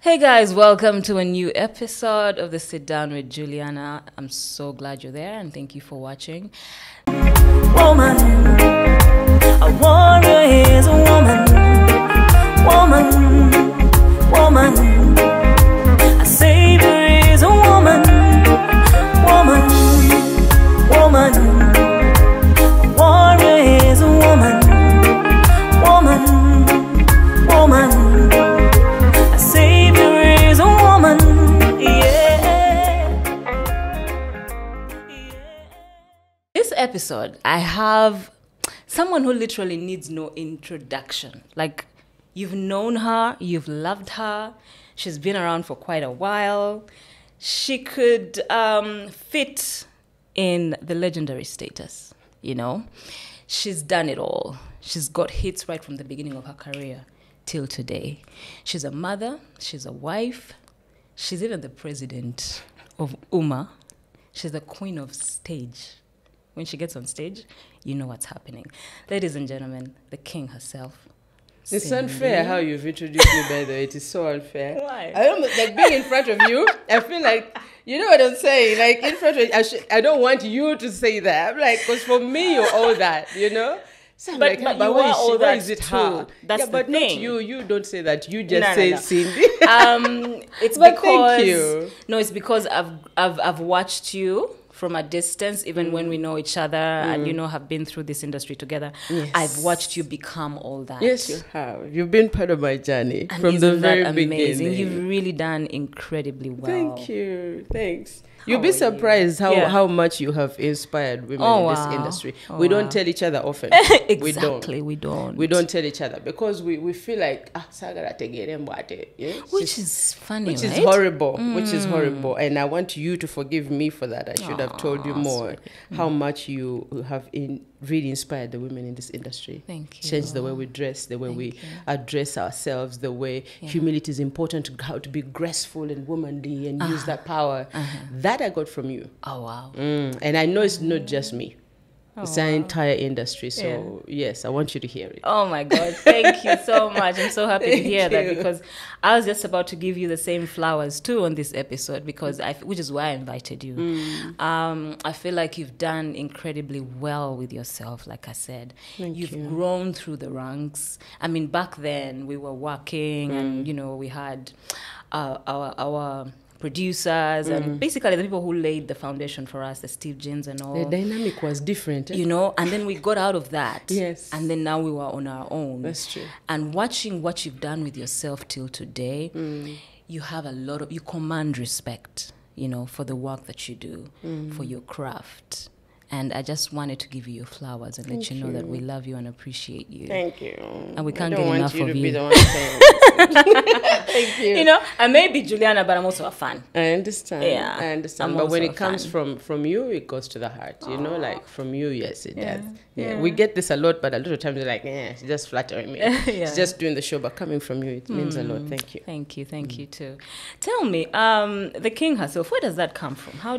Hey guys, welcome to a new episode of the Sit Down with Juliana. I'm so glad you're there and thank you for watching. Woman, a warrior is a woman. Woman, woman, a savior is a woman. Woman, woman, a warrior is a woman. Woman, woman, a savior is a woman. This episode, I have someone who literally needs no introduction. Like, you've known her, you've loved her, she's been around for quite a while. She could fit in the legendary status, you know. She's done it all. She's got hits right from the beginning of her career till today. She's a mother, she's a wife, she's even the president of UMA. She's the queen of stage. When she gets on stage, you know what's happening. Ladies and gentlemen, the king herself. It's Sanyu. unfair how you've introduced me, by the way. It is so unfair. Why? I don't like being in front of you. I feel like, you know what I'm saying? Like, in front of you, I don't want you to say that. I'm like, because for me, you're all that, you know? So I'm But like, you why are is all why that is it too. hard? That's yeah, the but thing. not you. You don't say that. You just No, say no. Cindy. It's But because thank you. No, it's because I've watched you from a distance, even when we know each other and have been through this industry together. Yes. I've watched you become all that. Yes, you have. You've been part of my journey And from the isn't that very amazing? beginning. You've really done incredibly well. Thank you. Thanks. How You'll be are you? surprised Yeah. how much you have inspired women Oh, in this wow. industry. Oh, we wow. don't tell each other often. Exactly, we don't. We don't tell each other because we feel like sagara tegere mbwate, yeah? Which is funny, which right? is horrible. Which is horrible. And I want you to forgive me for that. I should have told you more how much you have really inspired the women in this industry. Thank you. Change the way we dress, the way we you. address ourselves, the way humility is important, how to be graceful and womanly and use that power. That I got from you. Oh, wow. And I know it's not just me. It's an wow. entire industry. So, yes, I want you to hear it. Oh my God, thank you so much. I'm so happy to Thank hear that you. because I was just about to give you the same flowers too on this episode because which is why I invited you. I feel like you've done incredibly well with yourself, like I said. You've grown through the ranks. I mean, back then we were working and, we had our producers and basically the people who laid the foundation for us, the Steve Jeans and all. The dynamic was different. And then we got out of that. Yes. And then now we were on our own. That's true. And watching what you've done with yourself till today, you have you command respect, for the work that you do, for your craft. And I just wanted to give you your flowers and let you know that we love you and appreciate you. Thank you. And we can't I get don't enough want you of to you. be the one saying it. Thank you. I may be Juliana, but I'm also a fan. I understand. Yeah. I understand. I'm But when also it a comes fan. from you, it goes to the heart. Like from you, yes, it Yeah. does. Yeah. Yeah. We get this a lot, but a lot of times we're like, she's just flattering me. Yeah. She's just doing the show, but coming from you, it means a lot. Thank you. Thank you too. Tell me, the king herself, where does that come from? How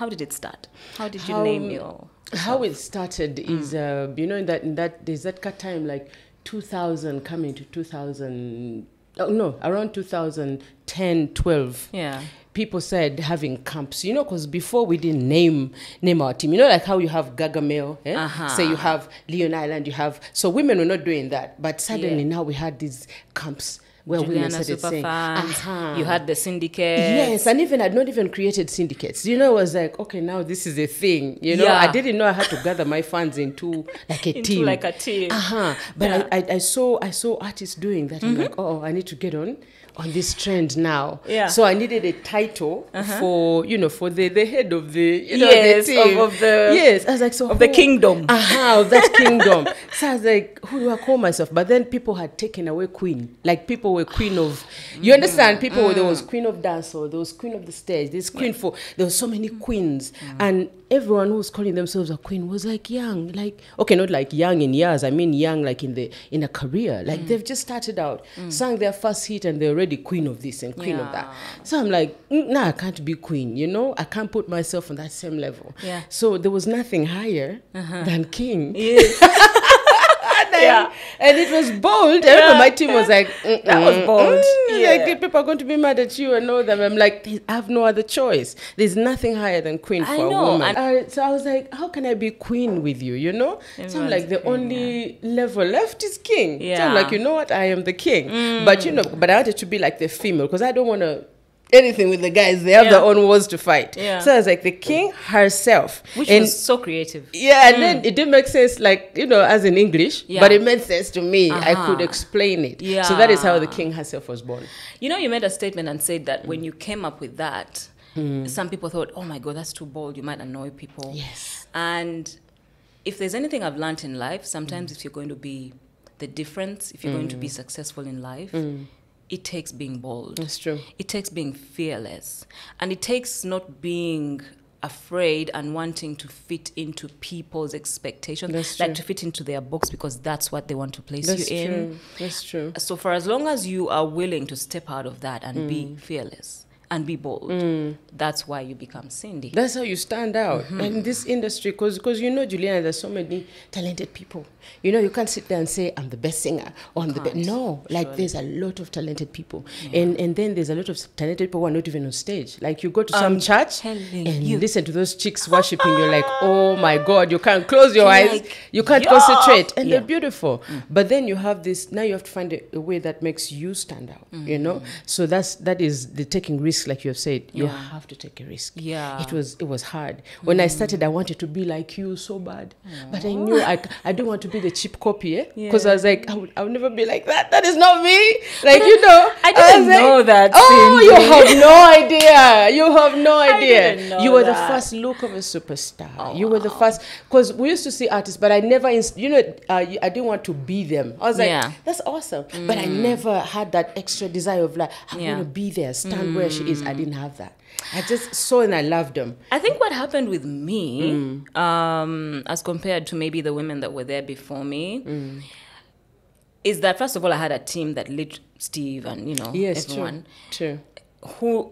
did it start? How did you name your... How it started is, in that there's that time like 2000 coming to 2000, around 2010, 12. Yeah. People said having camps, because before we didn't name our team. Like how you have Gargamel, say you have Leon Island, so women were not doing that. But suddenly now we had these camps where women Juliana started saying, Superfans. You had the syndicate. yes, and even I'd not even created syndicates. It was like, okay, now this is a thing. Yeah. I didn't know I had to gather my fans into like a team. Like a team. But I saw artists doing that. I'm like, I need to get on this trend now. Yeah. So I needed a title for the head of the Yes, the team. of the yes. I was like, so of the kingdom. Of that kingdom. So I was like, who do I call myself? But then people had taken away queen. Like people were queen of, you understand? People there was queen of dance, or there was queen of the stage. There's queen there was so many queens, and everyone who was calling themselves a queen was like young, like not like young in years. I mean young like in a career. Like they've just started out, sang their first hit, and they're already queen of this and queen of that. So I'm like, I can't be queen. I can't put myself on that same level. Yeah. So there was nothing higher than king. Yes. Yeah. And it was bold. I remember my team was like, That was bold. Like, people are going to be mad at you and all them. I'm like, I have no other choice. There's nothing higher than queen for I a know, woman. So I was like, how can I be queen with you, you know? So I'm Everyone's like, the queen, only level left is king. So Yeah. I'm like, you know what? I am the king. But, you know, but I wanted to be like the female because I don't want to anything with the guys. They have their own wars to fight. Yeah. So I was like the king herself. Which and was so creative. yeah, and then it didn't make sense, like, you know, as in English, Yeah. but it made sense to me. I Uh-huh. could explain it. Yeah. So that is how the king herself was born. You know, you made a statement and said that when you came up with that, some people thought, oh my God, that's too bold. You might annoy people. Yes. And if there's anything I've learned in life, sometimes if you're going to be the difference, if you're going to be successful in life, it takes being bold. That's true. It takes being fearless. And it takes not being afraid and wanting to fit into people's expectations, That's like true. to fit into their books because that's what they want to place That's you in. true. That's true. So for as long as you are willing to step out of that and be fearless and be bold, that's why you become Cindy. That's how you stand out in this industry. Because you know, Juliana, there's so many talented people. You know, you can't sit there and say, I'm the best singer. Or I'm the best. No, like surely. there's a lot of talented people. And then there's a lot of talented people who are not even on stage. Like you go to some church telling and you. listen to those chicks worshiping. You're like, oh my God, you can't close your eyes. Like, You can't yeah. concentrate. And Yeah. they're beautiful. But then you have this, now you have to find a way that makes you stand out, you know? So that is the taking risks, like you have said. You Yeah. have to take a risk. Yeah. It was hard. When I started, I wanted to be like you so bad. But I knew I don't want to be the cheap copy, because I was like, I would never be like that. That is not me. Like, you know. I didn't was like, know that, Oh, Cindy. you have no idea. You have no idea. didn't know You were the that. first look of a superstar. You were the first. Because we used to see artists, but I never, I didn't want to be them. I was like, Yeah. that's awesome. But I never had that extra desire of like, I Yeah. want to be there, stand where she is. I didn't have that. I just saw and I loved them. I think what happened with me, as compared to maybe the women that were there before me, is that first of all, I had a team that lit Steve and, you know, Yes, everyone true. who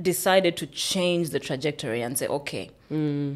decided to change the trajectory and say, okay,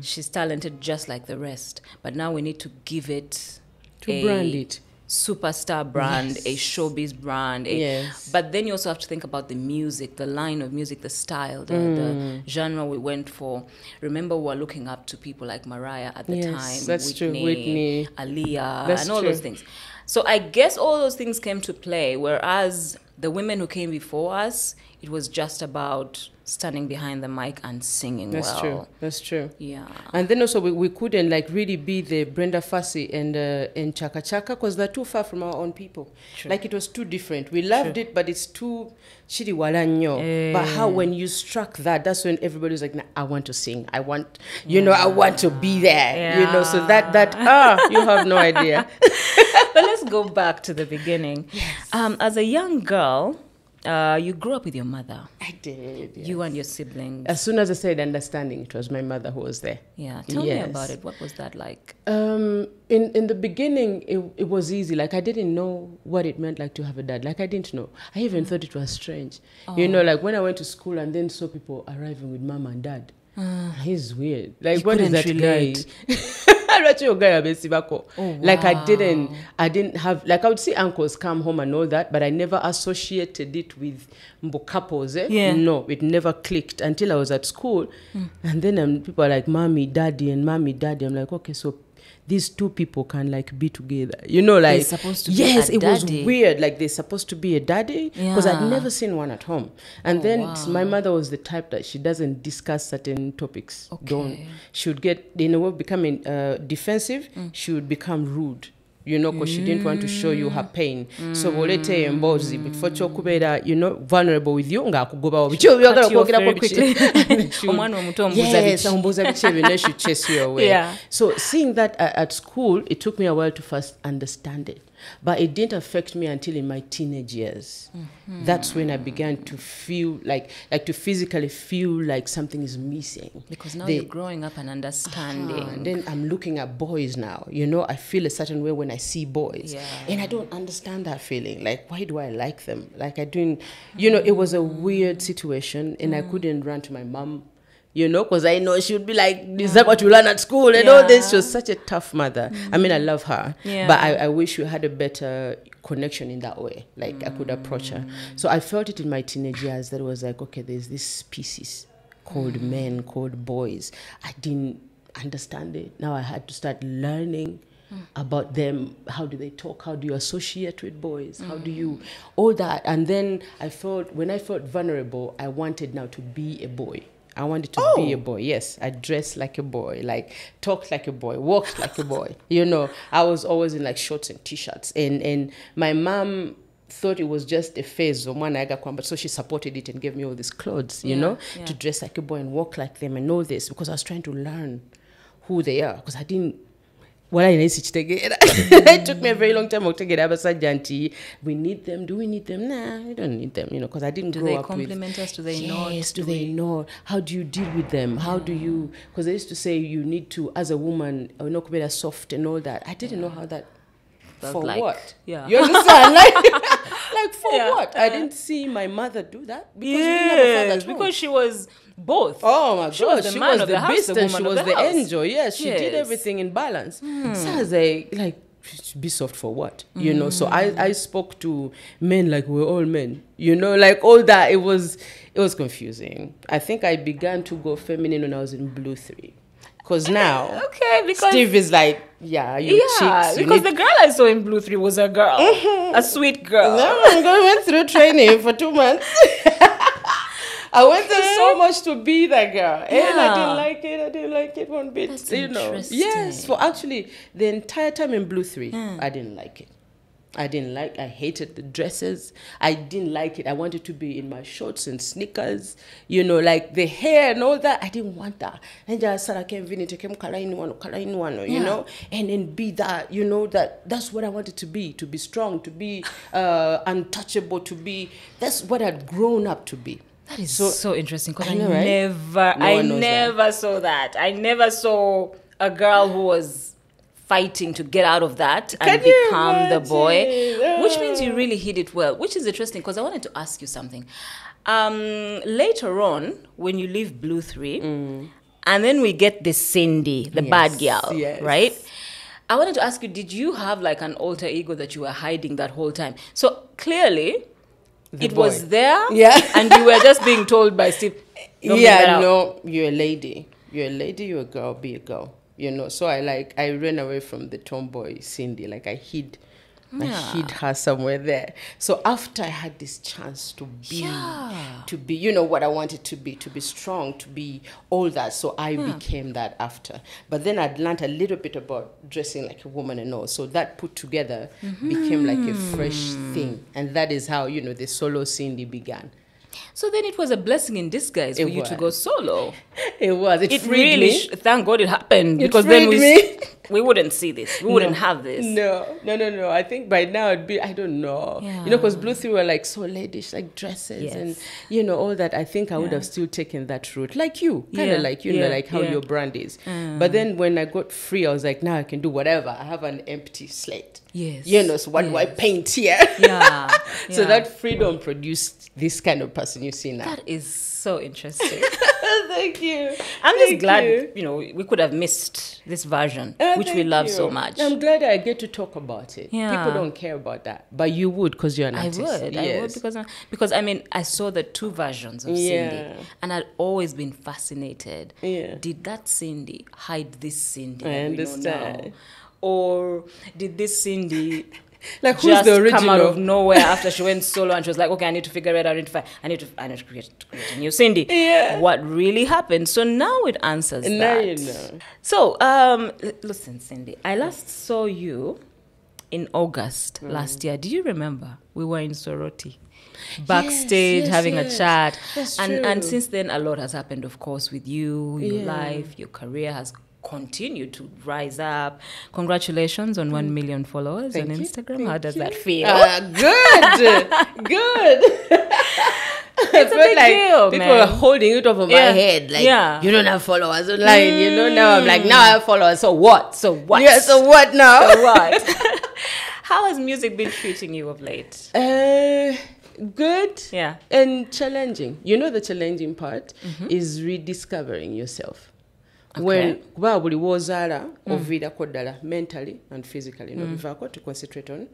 she's talented just like the rest, but now we need to give it To brand it. superstar brand, Yes. a showbiz brand. Yes. But then you also have to think about the music, the line of music, the style, the genre we went for. Remember, we were looking up to people like Mariah at the Yes, time. that's true. Whitney. Aaliyah, That's and all true. those things. So I guess all those things came to play, whereas the women who came before us, it was just about standing behind the mic and singing That's well. true. That's true. Yeah. And then also we couldn't like really be the Brenda Fassie and Chaka Chaka because they're too far from our own people. True. Like it was too different. We loved it, but it's too chiri walanyo. But how when you struck that, that's when everybody was like, nah, I want to sing. I want, I want to be there. You know, so you have no idea. But let's go back to the beginning. Yes. As a young girl, you grew up with your mother. I did. Yes. You and your siblings. As soon as I said understanding, it was my mother who was there. Yeah. Tell me Yes. about it. What was that like? In the beginning, it was easy. Like I didn't know what it meant like to have a dad. Like I didn't know. I even thought it was strange. You know, like when I went to school and then saw people arriving with mom and dad. He's weird. Like You what is couldn't that relate. guy? Like I didn't have, like I would see uncles come home and all that, but I never associated it with mbo couples. Yeah. No, it never clicked until I was at school. And then people are like, mommy, daddy, and mommy, daddy. I'm like, okay, so these two people can like be together, like They're supposed to be yes, a it daddy. was weird. Like they're supposed to be a daddy because I'd Yeah. never seen one at home. And my mother was the type that she doesn't discuss certain topics. Okay. She would get becoming defensive. She would become rude. Because she didn't want to show you her pain. So volete embozi before chokubera, vulnerable with you. Ngakugoba Cut you off very quickly. Omwana omuto ombuza Yes, biki. ombuza biki, and then she chase you away. Yeah. So seeing that at school, it took me a while to first understand it. But it didn't affect me until in my teenage years. That's when I began to feel like to physically feel like something is missing. Because now you're growing up and understanding. And then I'm looking at boys now. I feel a certain way when I see boys. Yeah. And I don't understand that feeling. Like, why do I like them? Like, I didn't, it was a weird situation. And I couldn't run to my mom you know, because I know she would be like, is that what you learn at school and all this? She was such a tough mother. I mean, I love her, but I wish we had a better connection in that way. Like I could approach her. So I felt it in my teenage years that it was like, okay, there's this species called men, called boys. I didn't understand it. Now I had to start learning about them. How do they talk? How do you associate with boys? How do you, all that. And then when I felt vulnerable, I wanted now to be a boy. I wanted to be a boy. Yes, I dressed like a boy, like talked like a boy, walked like a boy. You know, I was always in like shorts and t-shirts. And my mom thought it was just a phase, but so she supported it and gave me all these clothes, you know, to dress like a boy and walk like them and all this, because I was trying to learn who they are, because I didn't. Well, it took me a very long time to get Abasajanti. We need them. Do we need them? Nah, we don't need them, you know, because I didn't grow up with. Do they compliment us? Do they know? Yes, do they know? How do you deal with them? How do you, because they used to say you need to, as a woman, not be soft and all that. I didn't know how that, for like, what? Yeah. You understand? Like for what? I didn't see my mother do that. Because we didn't have a father at home. Because she was both. Oh my God, she was the beast and she was the angel. Yes, she did everything in balance. So I was like, be soft for what? You know, so I spoke to men like we're all men. You know, like all that. It was confusing. I think I began to go feminine when I was in Blue 3. Because now, because Steve is like, chicks. Because the girl I saw in Blue 3 was a girl, a sweet girl. No, I went through training for 2 months. I went through so much to be that girl, and I didn't like it. I didn't like it one bit. That's interesting. Yes, for actually the entire time in Blue 3, I didn't like it. I hated the dresses. I didn't like it. I wanted to be in my shorts and sneakers, you know, like the hair and all that. I didn't want that. And just you know, and then be that, you know, that's what I wanted to be strong, to be untouchable, that's what I'd grown up to be. That is so interesting, because I never saw that. I never saw a girl who was fighting to get out of that and become the boy, which means you really hid it well, which is interesting, because I wanted to ask you something. Later on, when you leave Blue 3, and then we get this Cindy, the bad girl, right? I wanted to ask you, did you have like an alter ego that you were hiding that whole time? So clearly, it was there, and you were just being told by Steve, no, you're a lady. You're a lady, you're a girl, be a girl. You know, so I ran away from the tomboy Cindy. Like I hid her somewhere there. So after I had this chance to be, you know, what I wanted to be strong, to be all that. So I became that after. But then I'd learned a little bit about dressing like a woman and all. So that put together became like a fresh thing. And that is how, you know, the solo Cindy began. So then it was a blessing in disguise for you to go solo. It was. It freed me. Thank God it happened. Because then we wouldn't see this. We wouldn't have this. No. I think by now it'd be, I don't know. Yeah. You know, because Blue 3 were like so ladyish, like dresses and, you know, all that. I think I would have still taken that route. Like you. Kind of like, you know, like how your brand is. But then when I got free, I was like, now I can do whatever. I have an empty slate. Yes. You know, so what do I paint here? So that freedom produced this kind of person you see now. That is so interesting. Thank you. I'm just glad, you know, we could have missed this version, which we love so much. I'm glad I get to talk about it. Yeah. People don't care about that, but you would, because you're an artist. I would, because I mean, I saw the 2 versions of Cindy, and I'd always been fascinated. Did that Cindy hide this Cindy? I understand. Or did this Cindy like who's just the original? Come out of nowhere after she went solo and she was like, okay, I need to figure it out. I need to create a new Cindy. What really happened? So now it answers that. Now you know. So listen, Cindy, I last saw you in August last year. Do you remember? We were in Soroti, backstage having a chat. That's true. And since then a lot has happened, of course, with you, your life, your career has continue to rise up. Congratulations on 1 million followers on Instagram. How does that feel? Good. It's a big deal, people are holding it over my head. Like, you don't have followers online. You know, now I'm like, now I have followers. So what? Yeah, so what now? So what? How has music been treating you of late? Good. Yeah. And challenging. You know, the challenging part is rediscovering yourself. When kuba buli wozaala oviirako ddala mentally and physically no bivaako to concentrate on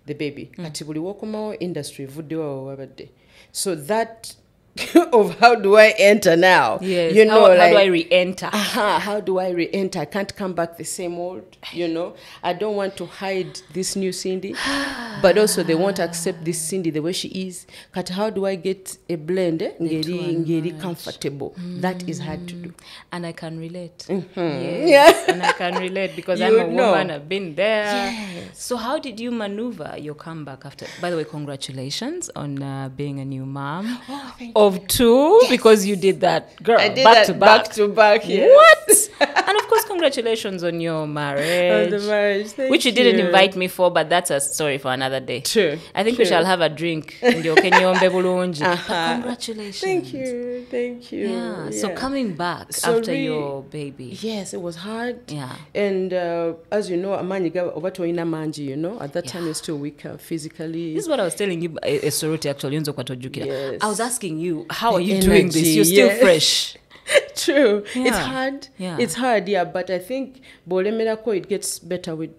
the baby. Kati buli w'okomawo industry vuddewo wabadde. So that of how do I enter now? Yes. You know, how like, do I re-enter? How do I re-enter? I can't come back the same old, you know. I don't want to hide this new Cindy, but also they won't accept this Cindy the way she is. But how do I get a blend? Ngeri comfortable. That is hard to do. And I can relate. Yeah. Yes. And I can relate because I'm a know. woman. I've been there. Yes. So how did you maneuver your comeback after? By the way, congratulations on being a new mom. Oh, thank of 2 because you did that, girl. I did back that to back. back to back. Yes. What? And of course, congratulations on your marriage. On the marriage. Thank which you didn't you. invite me for, but that's a story for another day. True. I think we True. shall have a drink. Ndio kenyombe bulungi. But congratulations. Thank you. Thank you. Yeah. So coming back So after your baby. Yes, it was hard. Yeah. And as you know, amanyiga obatoina manji, you know, at that time you're still weaker physically. This is what I was telling you, a sorority actually. Yes. I was asking you, how are you Energy, doing this? You're still yes. fresh. True. Yeah. It's hard. Yeah. It's hard, yeah. But I think bolemerako, it gets better with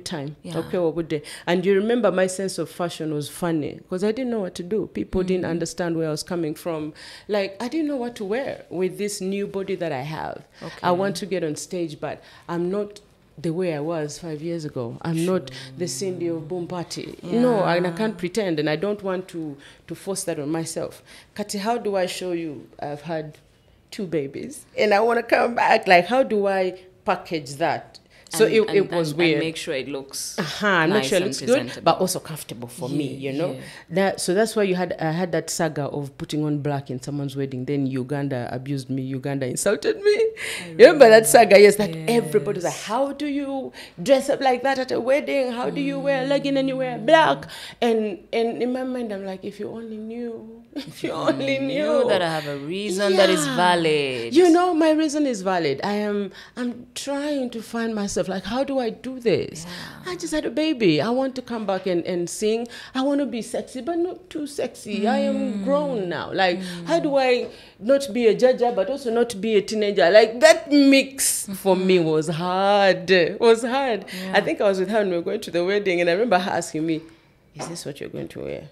time. Yeah. Okay, well, good day. And you remember my sense of fashion was funny because I didn't know what to do. People didn't understand where I was coming from. Like, I didn't know what to wear with this new body that I have. Okay. I want to get on stage, but I'm not the way I was 5 years ago. I'm not the Cindy of Boom Party. Yeah. No, and I can't pretend, and I don't want to force that on myself. Kati, how do I show you I've had 2 babies and I want to come back? Like, how do I package that? So it was weird. And make sure it looks Make nice sure it and looks good, presentable. but also comfortable for me, you know. So that's why I had that saga of putting on black in someone's wedding. Then Uganda abused me. Uganda insulted me. You remember that saga? Yes, that everybody's like, how do you dress up like that at a wedding? How do you wear a legging and you wear black? And in my mind, I'm like, if you only knew, if you only knew that I have a reason that is valid. You know, my reason is valid. I'm trying to find myself. Like, how do I do this? Yeah. I just had a baby. I want to come back and sing. I want to be sexy, but not too sexy. I am grown now. Like, how do I not be a jaja, but also not be a teenager? Like, that mix for me was hard. Yeah. I think I was with her when we were going to the wedding, and I remember her asking me, is this what you're going to wear?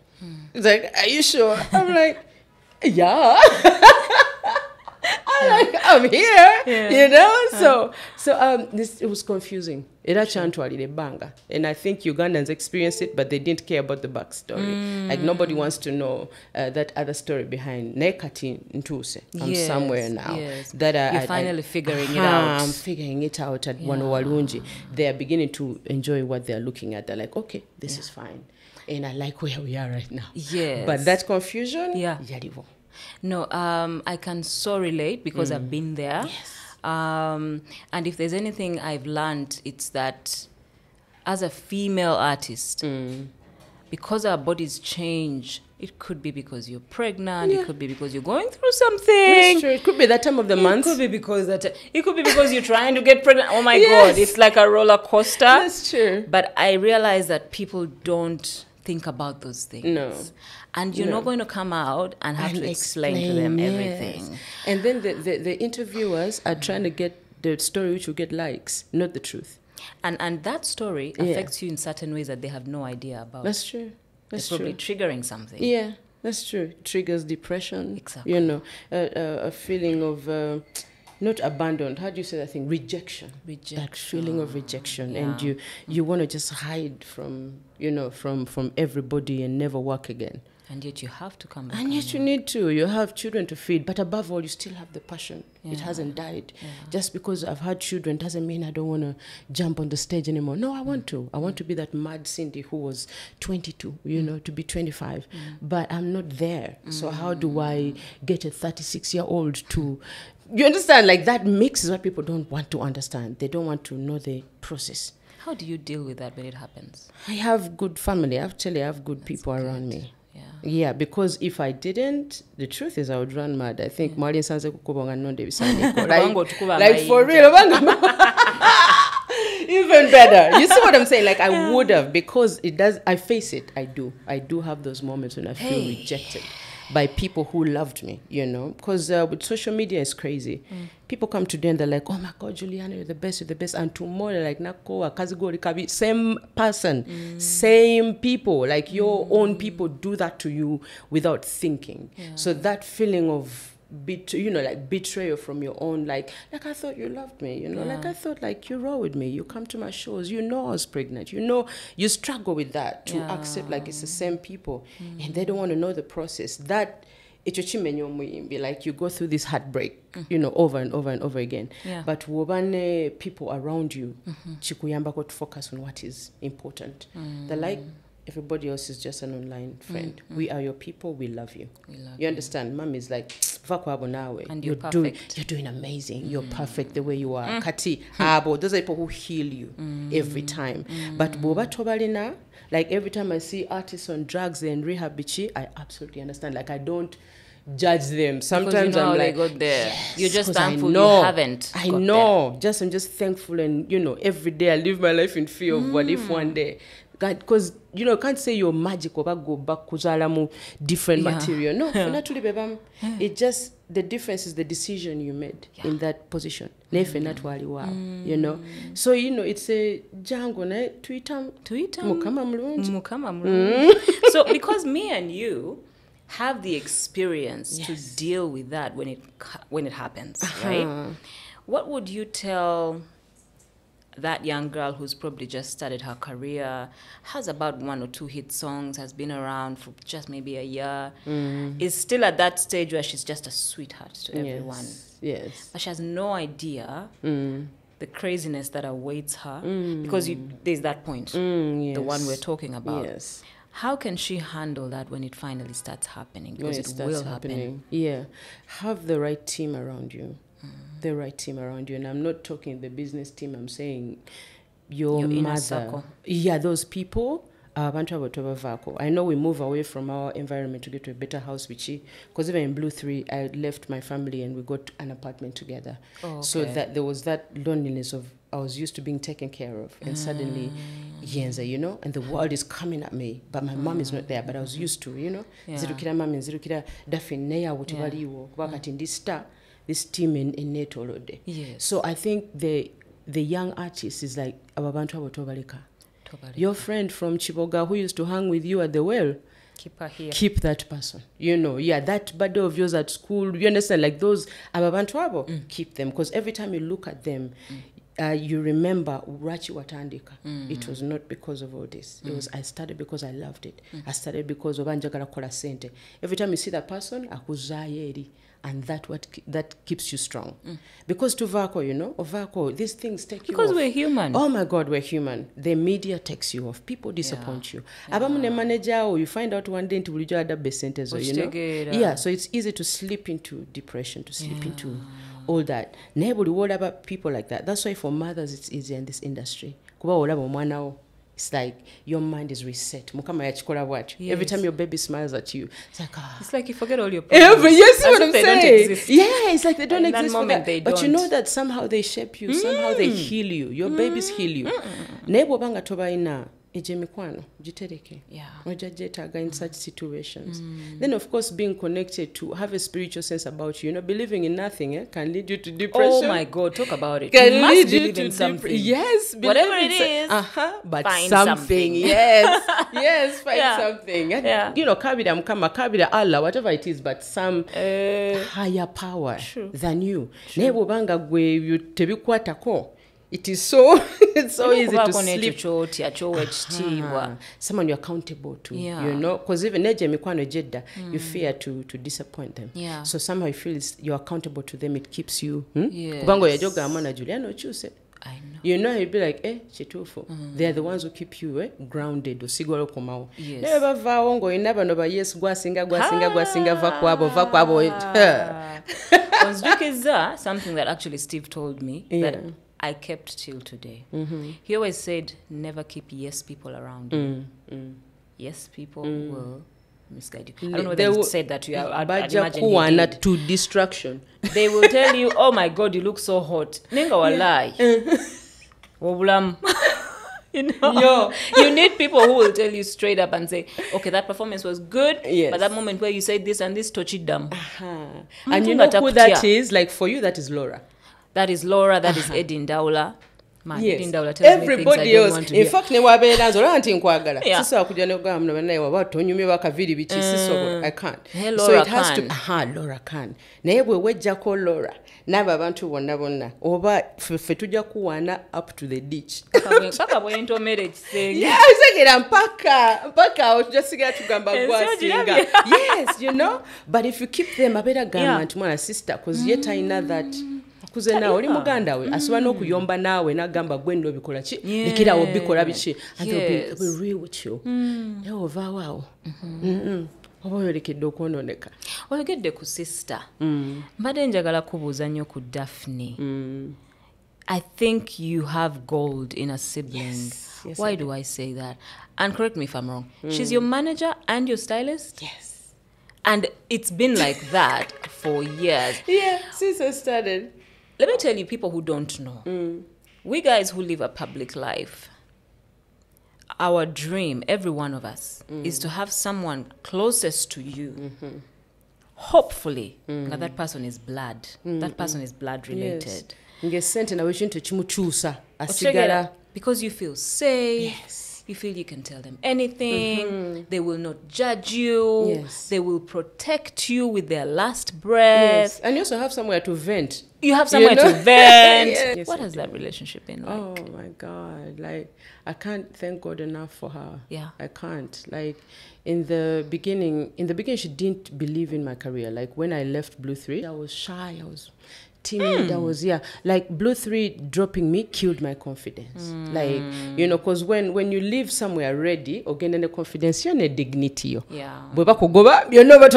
It's like, are you sure? I'm like, yeah. I'm here, you know. So it was confusing. It actually banga, and I think Ugandans experienced it, but they didn't care about the backstory. Like, nobody wants to know that other story behind. Nekati ntuse. I'm somewhere now. Yes. That you're finally figuring it out. I'm figuring it out at Walunji. They are beginning to enjoy what they are looking at. They're like, okay, this is fine, and I like where we are right now. Yes. But that confusion, yarivo. No, I can so relate because I've been there. Yes. And if there's anything I've learned, it's that as a female artist, because our bodies change, it could be because you're pregnant, it could be because you're going through something. That's true. It could be that time of the month. It could be because you're trying to get pregnant. Oh my God, it's like a roller coaster. That's true. But I realize that people don't think about those things. No. And you're not going to come out and have to explain to them everything. And then the interviewers are trying to get the story which will get likes, not the truth. And that story affects you in certain ways that they have no idea about. That's true. That's it's probably triggering something. Yeah, that's true. It triggers depression. Exactly. You know, a feeling of not abandoned. How do you say that thing? Rejection. That feeling of rejection, and you want to just hide from everybody and never work again. And yet you have to come back. And yet you need to. You have children to feed. But above all, you still have the passion. It hasn't died. Just because I've had children doesn't mean I don't want to jump on the stage anymore. No, I want to. I want to be that mad Cindy who was 22, to be 25. But I'm not there. So how do I get a 36-year-old to... You understand? Like, that mix is what people don't want to understand. They don't want to know the process. How do you deal with that when it happens? I have good family. Actually, I have good people around me. Yeah, because if I didn't, the truth is I would run mad. I think Marian Sanze kukubanga nonde bisandiko. Like for real. Even better. You see what I'm saying? Like I would have, because it does. I face it. I do have those moments when I feel rejected by people who loved me. You know, because with social media, it's crazy. People come today and they're like, "Oh my God, Juliana, you're the best. You're the best." And tomorrow, they're like, "Nako, Kazigori Kabi." Same person, same people. Like your own people do that to you without thinking. So that feeling of betrayal from your own, like I thought you loved me, you know, like I thought like you roll with me, you come to my shows, you know I was pregnant, you know, you struggle with that to accept like it's the same people and they don't want to know the process. That be like you go through this heartbreak, you know, over and over and over again. But wobane people around you, chikuyamba got focus on what is important. They're like, everybody else is just an online friend. We are your people. We love you. You understand? Mom is like, and you're perfect. You're doing amazing. You're perfect the way you are. Kati, those are people who heal you every time. But boba tobalina, like every time I see artists on drugs and rehab, I absolutely understand. Like I don't judge them. Sometimes I'm like, they got there. Yes, you're just thankful you haven't. I know. I'm just thankful, and you know, every day I live my life in fear of what if one day. Because you know, can't say you're magical but go back kuzalamu different material. No, naturally, bebam. It just the difference is the decision you made in that position. Nefe natwali wow, you know. So you know, it's a jango na Twitter mukama mulungi. So because me and you have the experience to deal with that when it happens, right? What would you tell that young girl who's probably just started her career, has about 1 or 2 hit songs, has been around for just maybe a year, is still at that stage where she's just a sweetheart to everyone. Yes. But she has no idea the craziness that awaits her, because there's that point, the one we're talking about. Yes. How can she handle that when it finally starts happening? Because it will happen. Yeah. Have the right team around you. The right team around you. And I'm not talking the business team, I'm saying your mother. Circle. Yeah, those people. I know we move away from our environment to get to a better house, because even in Blue 3, I left my family and we got an apartment together. So that there was that loneliness of I was used to being taken care of, and suddenly, you know, and the world is coming at me, but my mom is not there, but I was used to, you know, zirukira mami zirukira dafineya wutibaliwo wakati ndista this team in Netolode. So I think the young artist is like ababantu abotobaleka. Your friend from Chiboga who used to hang with you at the well, keep her here. Keep that person. You know, that buddy of yours at school, you understand, like those ababantu abo, keep them, because every time you look at them, you remember Urachi Watandika. It was not because of all this. It was I started because I loved it. I started because of Anjagala Kola Sente. Every time you see that person, akuzayeri. And that keeps you strong. Because to Vako, you know, Vako, these things take you off. Because we're human. Oh my God, we're human. The media takes you off. People disappoint you. Abamune manager, or you find out one day into you know. Yeah, so it's easy to slip into depression, to slip into all that. Nobody worry about people like that. That's why for mothers it's easier in this industry. It's like your mind is reset. Every time your baby smiles at you, it's like, it's like you forget all your problems. Yes, what I'm saying. Yeah, it's like they don't exist for that. They but you know that somehow they shape you, somehow they heal you. Your babies heal you. Nebo banga toba ina ejemikwano jitereke. Wajajetaga in such situations. Then of course being connected to have a spiritual sense about you. You know, believing in nothing can lead you to depression. Oh my God, talk about it. Can you must lead believe you to in something. Yes, whatever it is. But find something. Yes, find something. And, you know, kabida mkama, kabida Allah, whatever it is, but some higher power than you. Nebo banga gwe you tebikwatako. It is so it's so easy to slip. Someone you're accountable to, you know, because even you fear to disappoint them. So somehow you feel you're accountable to them. It keeps you. Juliana choose. I know. You know, you'd be like, chitufu. They are the ones who keep you grounded. Yes. Never vaongo. You never know, but yes, guasinga, vakwabo. Something that actually Steve told me that I kept till today. He always said, never keep yes people around you. Yes people will misguide you. I don't know whether he said that to you. I'd imagine he did. To distraction. They will tell you, oh my God, you look so hot. Nenga walai. Obulamu. You need people who will tell you straight up and say, okay, that performance was good, Yes. but that moment where you said this and this, tochidam. And you know who that is? Like for you, that is Laura. That is Laura, that is Edin Daula. Man, Yes. Edin Daula tells Everybody me things I don't else. want to In hear. fact, ne wabeera nze olaba nti nkwagala. Yeah. Sisobola kujja n'okugamba muno bannaye waba tonyumye bakaviri biki sisobola. I can't. Hey, So Laura it has can. to Laura can. Naye bwe wejjako Laura n'abo abantu bonna oba ffe tujja kuwaana up to the ditch. Paka bwentomere kisenge. Yeah, segera mpaka awo tujja sigala tugamba gwasinga. Yes, you know. But if you keep them abeera gamba nti mwana sister because ye talina that kuze nawe oli muganda we asobola n'okuyomba naawe n'agamba gwe nno bikola ki lekerawo bikola biki and they'll be real with you. Naye ovaawo awo oba oyolekedde okwonooneka. Oyogedde ku sister. Mbadde njagala kubuuza nnyo ku Daphne. I think you have gold in a sibling. Yes, Why do I say that? And correct me if I'm wrong. She's your manager and your stylist? Yes. And it's been like that for years. Yeah, since I started. Let me tell you, people who don't know, we guys who live a public life, our dream, every one of us, is to have someone closest to you. Hopefully, that person is blood. That person is blood related. Ng'essente nawe ekintu ekimukyusa asigala. Because you feel safe. Yes. You feel you can tell them anything. They will not judge you. Yes. They will protect you with their last breath. Yes. And you also have somewhere to vent. You have somewhere You know? to vent. Yes, What I has do. that relationship been like? Oh my God. Like, I can't thank God enough for her. Yeah. I can't. Like, in the beginning, she didn't believe in my career. Like, when I left Blue 3, I was shy. I was timid. I was, like Blue 3 dropping me killed my confidence. Like, you know, because when you live somewhere ready, again, the confidence, you're a dignity. Yeah. You know what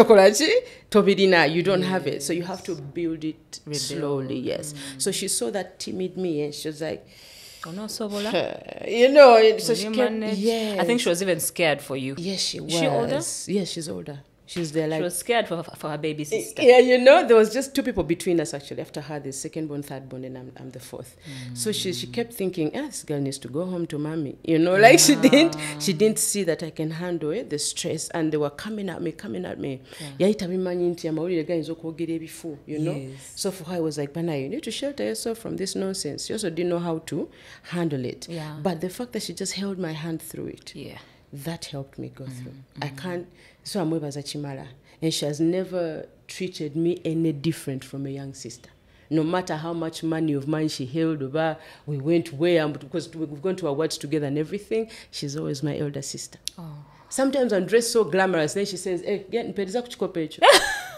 tobirina, you don't have it. So you have to build it slowly, yes. So she saw that timid me and she was like, Oh, no, Sobola. you know, so Will she you kept, manage? yes. I think she was even scared for you. Yes, she was. Is she older? Yes, she's older. She's there like... She was scared for her baby sister. Yeah, you know, there was just two people between us actually. After her, the second born, third born, and I'm the fourth. So she kept thinking, this girl needs to go home to mommy. You know, like she didn't see that I can handle it, the stress, and they were coming at me. You know? Yes. So for her, I was like, Bana, you need to shelter yourself from this nonsense. She also didn't know how to handle it. Yeah. But the fact that she just held my hand through it. Yeah. That helped me go through. I can't. So I'm with Chimala, and she has never treated me any different from a young sister. No matter how much money of mine she held over, we went where, because we've gone to awards together and everything. She's always my elder sister. Oh. Sometimes I'm dressed so glamorous, then she says, "Hey, get mpediza kuchikopa echo."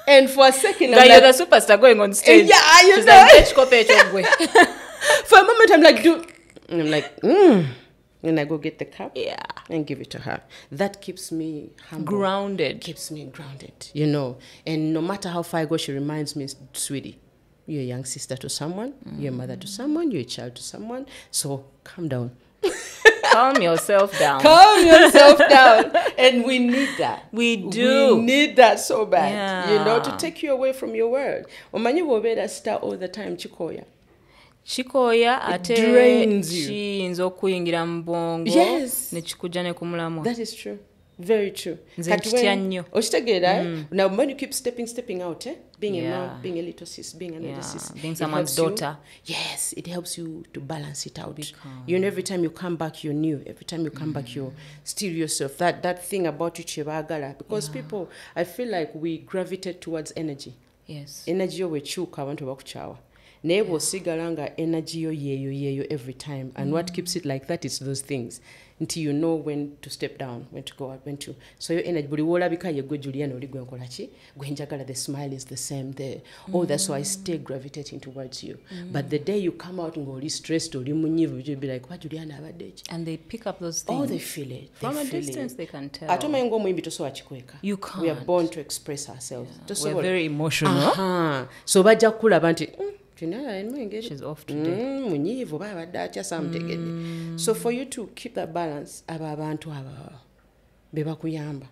And for a second, I'm You're like, the superstar going on stage. Yeah, you She's know. like, "Get chikopa echo gwe." For a moment, I'm like, "Do," and I'm like, And I go get the cup and give it to her. That keeps me humble. Grounded. Keeps me grounded, you know. And no matter how far I go, she reminds me, sweetie, you're a young sister to someone, you're a mother to someone, you're a child to someone. So calm down. Calm yourself down. Calm yourself down. And we need that. We do. We need that so bad, Yeah. you know, to take you away from your world. Omanyi bw'obeera star all the time, chikoya. Chikoya ate drains you. kiyinza okuyingira mu bwongo ne kikujja ne ku mulamwa. That is true. Very true. Nze nkitya nnyo. Okitegeera, now when you keep stepping out, being a mom, being a little sis, being another sis, being it someone's helps daughter. Yes, it helps you to balance it out. You know, every time you come back, you're new. Every time you come back, you're still yourself. That thing about you, chebagala, because people, I feel like we gravitate towards energy. Yes. Energy yo wechuka abantu bakuchawa. Naye bw'osigala nga energy yo yeeyo every time. And what keeps it like that is those things. Until you know when to step down, when to go up, when to... So your energy, buli wolabika ye gwe Juliana oli gwe nkola ki? Gwe njagala, the smile is the same there. Oh, that's why I stay gravitating towards you. But the day you come out ng'oli stressed, oli munyivu, you'll be like, what Juliana abadde ki? And they pick up those things. Oh, they feel it. From a distance, they can tell. Ate omanyi ng'omuyimbi tosobola kikweka. You can't. We are born to express ourselves. We're very emotional. So bajja kukulaba nti... She's off today. So for you to keep that balance, abantu abo bebakuyamba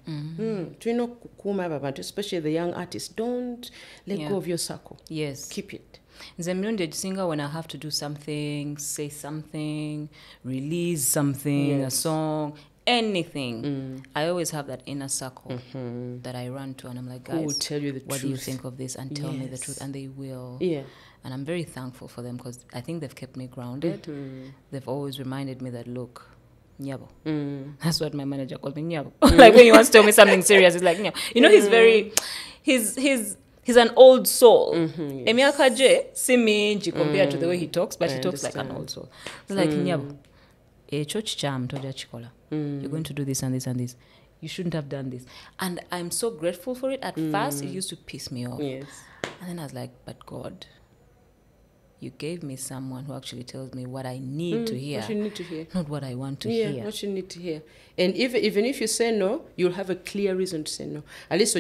tulina okukuuma abo abantu, especially the young artists. Don't let go of your circle. Yes. Keep it. Nze mirundi egisinga when I have to do something, say something, release something, a song, anything, I always have that inner circle that I run to, and I'm like, guys, who will tell you the what truth? do you think of this? And tell me the truth, and they will. Yeah. And I'm very thankful for them because I think they've kept me grounded. They've always reminded me that, look, Nyabo. That's what my manager called me, Nyabo. Like when he wants to tell me something serious, he's like, Nyabo. You know, he's very, he's an old soul. Emiaka je, siminji compared to the way he talks, but he talks like an old soul. He's like, Nyabo, church cham toja chikola. You're going to do this and this and this. You shouldn't have done this. And I'm so grateful for it. At first, it used to piss me off. Yes. And then I was like, but God, you gave me someone who actually tells me what I need to hear. What you need to hear. Not what I want to Yeah, hear. what you need to hear. And even if you say no, you'll have a clear reason to say no. At least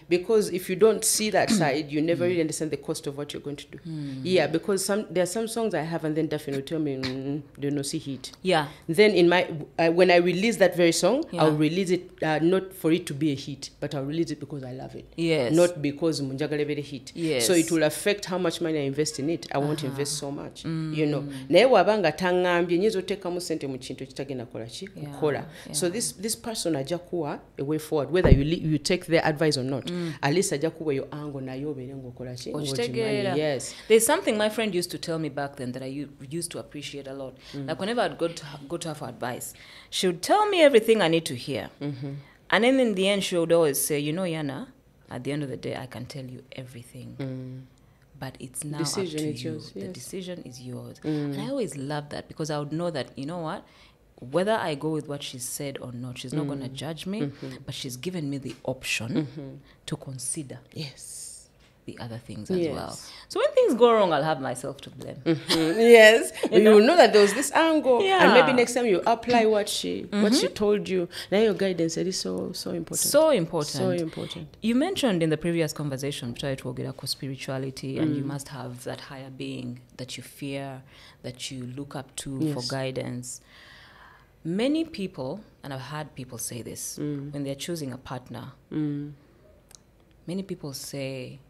because if you don't see that side, you never really understand the cost of what you're going to do. Yeah, because there are some songs I have, and then definitely tell me, do not see heat. Yeah. Then in my when I release that very song, I'll release it not for it to be a hit, but I'll release it because I love it. Yes. Not because munjagale be a hit. Yes. So it will affect how much money I invest in it. I won't invest so much. You know. Naye wabanga tangambye nyizo tekamu sente mu kintu kitagenda kola ki kukola. So this person aja kuwa a way forward, whether you take their advice or not. At least aja kuwa your angle na yo bere ngokola ki. Yes. There's something my friend used to tell me back then that I used to appreciate a lot. Like whenever I'd go to her for advice, she would tell me everything I need to hear. And then in the end, she would always say, you know, Yana, at the end of the day, I can tell you everything. But it's now up to you. Yours, The yes. decision is yours. And I always loved that because I would know that, you know what? Whether I go with what she said or not, she's not going to judge me, but she's given me the option to consider the other things as well. So when things go wrong, I'll have myself to blame. Yes, you will know that there was this angle, Yeah. and maybe next time you apply what she told you. Now your guidance is so important. So important. So important. You mentioned in the previous conversation, spirituality, and you must have that higher being that you fear, that you look up to for guidance. Many people, and I've had people say this, when they're choosing a partner, many people say,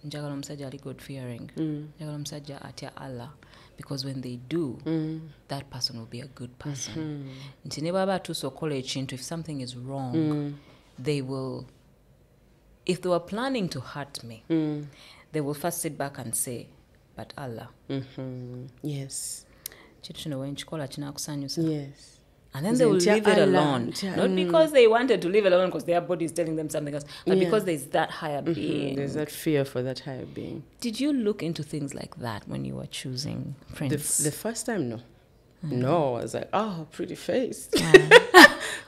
njagala omusajja ali God-fearing, njagala omusajja atya Allah, because when they do, that person will be a good person. Nti ne baba atuuse okukola ekintu, if something is wrong, they will, if they were planning to hurt me, they will first sit back and say, but Allah. Yes. Kintu kino wenkikola kinaakusanyusa. Yes. And then they will leave it alone. Not because they wanted to leave it alone because their body is telling them something else, but because there's that higher being. There's that fear for that higher being. Did you look into things like that when you were choosing friends? The first time, no. No, I was like, oh, pretty face.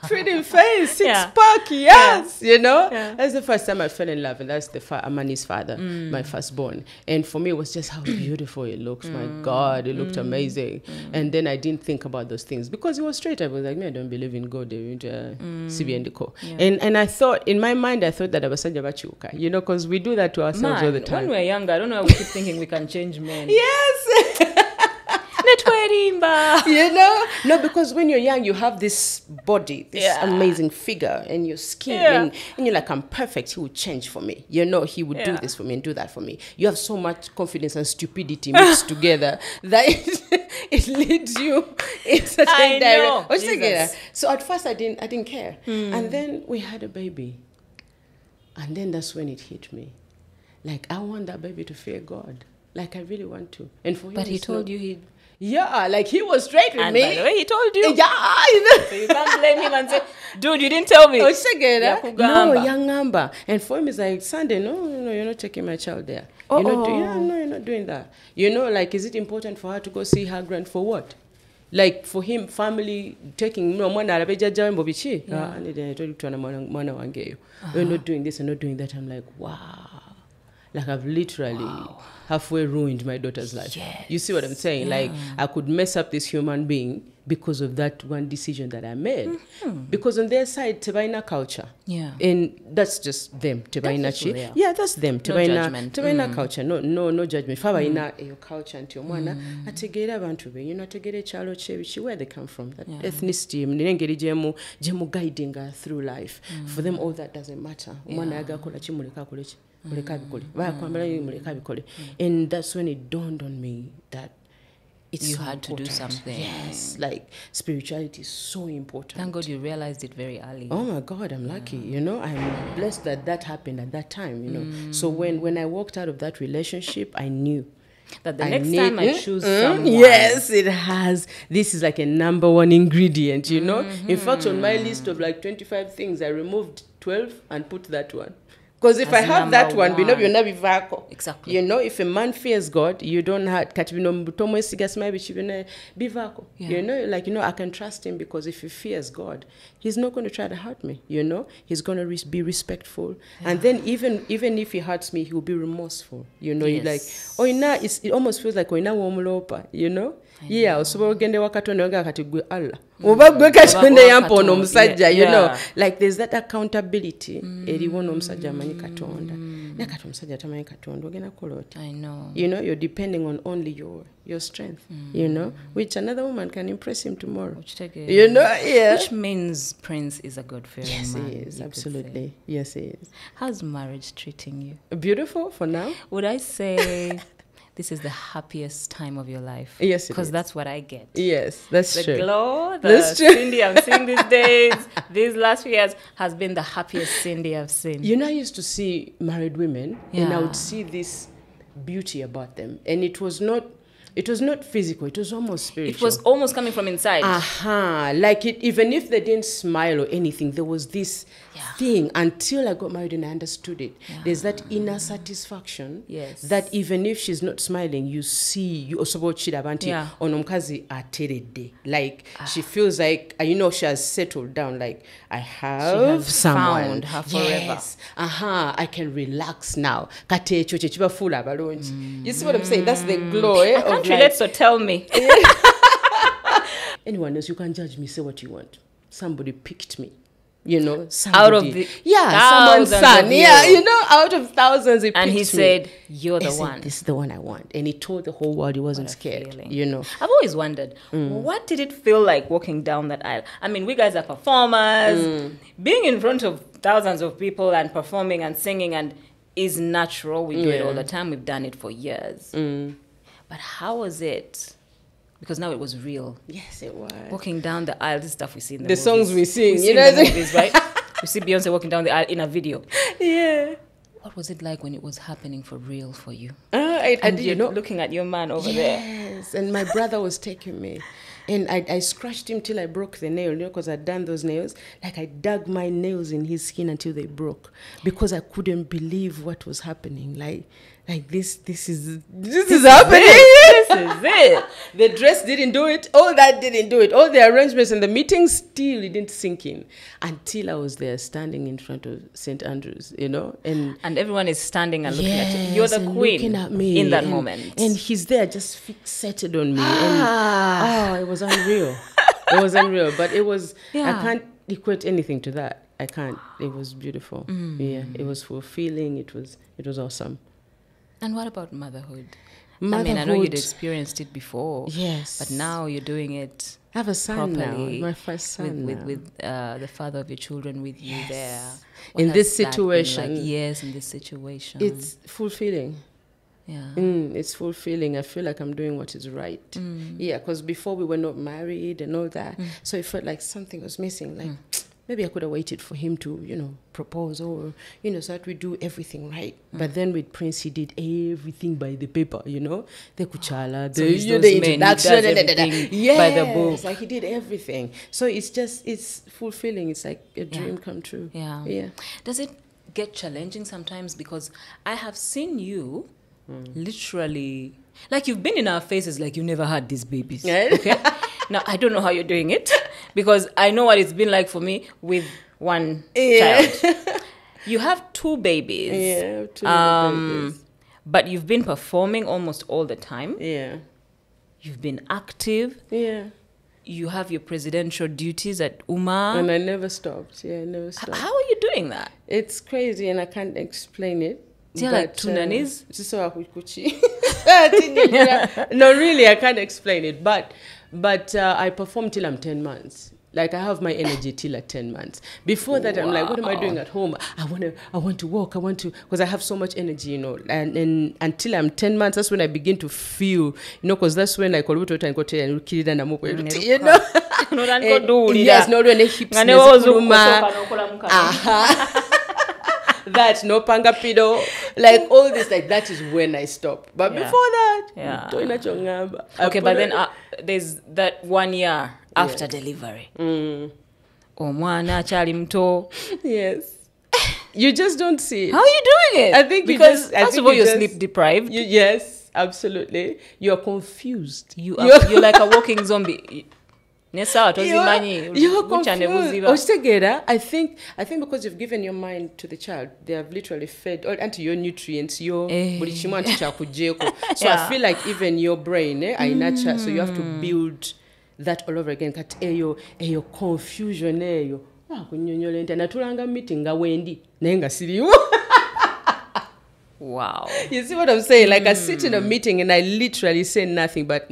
Pretty face, six-pack, yes, you know. That's the first time I fell in love, and that's Amani's father, my firstborn. And for me, it was just how beautiful it looked. My God, it looked amazing. And then I didn't think about those things because he was straight. I was like, I don't believe in God. And I thought, in my mind, I thought that I was Sanjabachuka, you know, because we do that to ourselves all the time. When we're younger, I don't know why we keep thinking we can change men. Yes. You know, no, because when you're young, you have this body, this amazing figure, and your skin, and you're like, I'm perfect. He will change for me. You know, he would do this for me and do that for me. You have so much confidence and stupidity mixed together that it leads you in such a direction. So at first, I didn't care, and then we had a baby, and then that's when it hit me. Like, I want that baby to fear God. Like, I really want to. And for him, but he told you he'd. Yeah, like he was straight with me. By the way, he told you. Yeah. So you can't blame him and say, dude, you didn't tell me. No, young Amber. And for him, it's like, Sunday, no, you're not taking my child there. You're not doing that. You know, like, is it important for her to go see her grand for what? Like, for him, family taking, we're not doing this and not doing that. I'm like, wow. Like, I've literally halfway ruined my daughter's life. Yes. You see what I'm saying? Like, I could mess up this human being because of that one decision that I made. Because on their side, tebaina culture. Yeah. And that's just them. Tebaina That's who they are. yeah, that's them. judgment. Tebaina culture. No judgment. Fabaina your culture and your mwana. Ategera abantu be. You know, ategere chalo chebichi where they come from. That ethnicity. Mnengeri jemu guiding her through life. For them, all that doesn't matter. Mwana aga kola chi muleka kolechi. Muleka bikole. Ba kwambala muleka bikole. And that's when it dawned on me that you so had to do something. Yes, like spirituality is so important. Thank God you realized it very early. Oh my God, I'm lucky. You know, I'm blessed that happened at that time. You know, so when I walked out of that relationship, I knew that the next time I choose someone. Yes, it has. This is like a number one ingredient. You know, in fact, on my list of like 25 things, I removed 12 and put that one. Because if I have that one, you know, exactly. You know, if a man fears God, you don't have you know, I can trust him because if he fears God, he's not going to try to hurt me. You know, he's going to be respectful, and then even if he hurts me, he will be remorseful. You know, like it almost feels like you know. Yeah, osobola ogende wakatonda nga kati gwe Allah. Oba gwe katonda yampono omusajja, you know. Like there's that accountability. Eriwo n'omusajja amanyi katonda. Ne kati omusajja tamanyi katonda ogenda kolota. I know. You know, you're depending on only your strength, you know, which another woman can impress him tomorrow. You know, yeah. Which means Prince is a God-fearing man. Yes, he is, absolutely. Yes, he is. How's marriage treating you? Beautiful for now. Would I say this is the happiest time of your life? Yes, because that's what I get. Yes, that's the true. The glow, the Cindy I'm seeing these days, these last few years has been the happiest Cindy I've seen. You know, I used to see married women, and I would see this beauty about them, and it was not physical, it was almost spiritual. It was almost coming from inside. Like it, even if they didn't smile or anything, there was this thing until I got married and I understood it. There's that inner satisfaction that even if she's not smiling, you see, you also about Chidabanti onomkazi aterede. Like she feels like, you know, she has settled down. Like I have someone. Found her forever. Yes. I can relax now. You see what I'm saying? That's the glow. I can't relate, so tell me. Anyone else, you can judge me, say what you want. Somebody picked me. You know, out of the someone's son. Yeah, you know, out of thousands, and he said, "You're the one. This is the one I want." And he told the whole world he wasn't scared. Feeling. You know, I've always wondered, what did it feel like walking down that aisle? I mean, we guys are performers. Being in front of thousands of people and performing and singing and is natural. We do it all the time. We've done it for years. But how was it? Because now it was real. Yes, it was. Walking down the aisle, this stuff we see in the movies. Songs we sing. We in the movies, right? We see Beyonce walking down the aisle in a video. Yeah. What was it like when it was happening for real for you? And you're looking at your man over there. Yes, and my brother was taking me. And I scratched him till I broke the nail, you know, because I'd done those nails. Like I dug my nails in his skin until they broke because I couldn't believe what was happening. Like this is happening. This is it. The dress didn't do it. All that didn't do it. All the arrangements and the meeting still it didn't sink in until I was there standing in front of St. Andrews, you know, and everyone is standing and looking at you. You're the queen looking at me in that moment, and he's there just fixated on me. And it was unreal. It was unreal, but it was. I can't equate anything to that. I can't. It was beautiful. Yeah, it was fulfilling. It was awesome. And what about motherhood? I mean, I know you'd experienced it before. Yes. But now you're doing it I have a son properly. now, my first son with the father of your children with you there. In this situation. Like? Yes, in this situation. It's fulfilling. Yeah. It's fulfilling. I feel like I'm doing what is right. Yeah, because before we were not married and all that. So it felt like something was missing. Like, maybe I could have waited for him to, you know, propose or, you know, so that we do everything right. But then with Prince, he did everything by the paper, you know. The kuchala, the introduction, by the book. Like he did everything. So it's fulfilling. It's like a dream come true. Yeah. Does it get challenging sometimes? Because I have seen you literally, like you've been in our faces like you never had these babies. Okay? Now, I don't know how you're doing it because I know what it's been like for me with one child. You have two babies. Yeah, two babies. But you've been performing almost all the time. Yeah. You've been active. Yeah. you have your presidential duties at Uma. And I never stopped. Yeah, I never stopped. How are you doing that? It's crazy and I can't explain it. You're like Tunanis? No, really, I can't explain it. But I perform till I'm 10 months. Like I have my energy till at 10 months. Before that, I'm like, what am I doing at home? I want to walk. Because I have so much energy, you know. And until I'm 10 months, that's when I begin to feel, you know, because that's when I call it and go to and kill it and I'm you know. Yes, no, when hips. That no panga pido, like all this, like that is when I stop. But before that, okay, but then there's that 1 year after delivery. Omwana chali mto. Yes. You just don't see it. How are you doing it? I think because first of all, you're sleep deprived. Yes, absolutely. You're confused. You're like a walking zombie. You're confused. I think because you've given your mind to the child, they have literally fed onto your nutrients. So I feel like even your brain, I nurture. So you have to build that all over again. Eyo confusion eyo. Wow. You see what I'm saying? Like I sit in a meeting and I literally say nothing but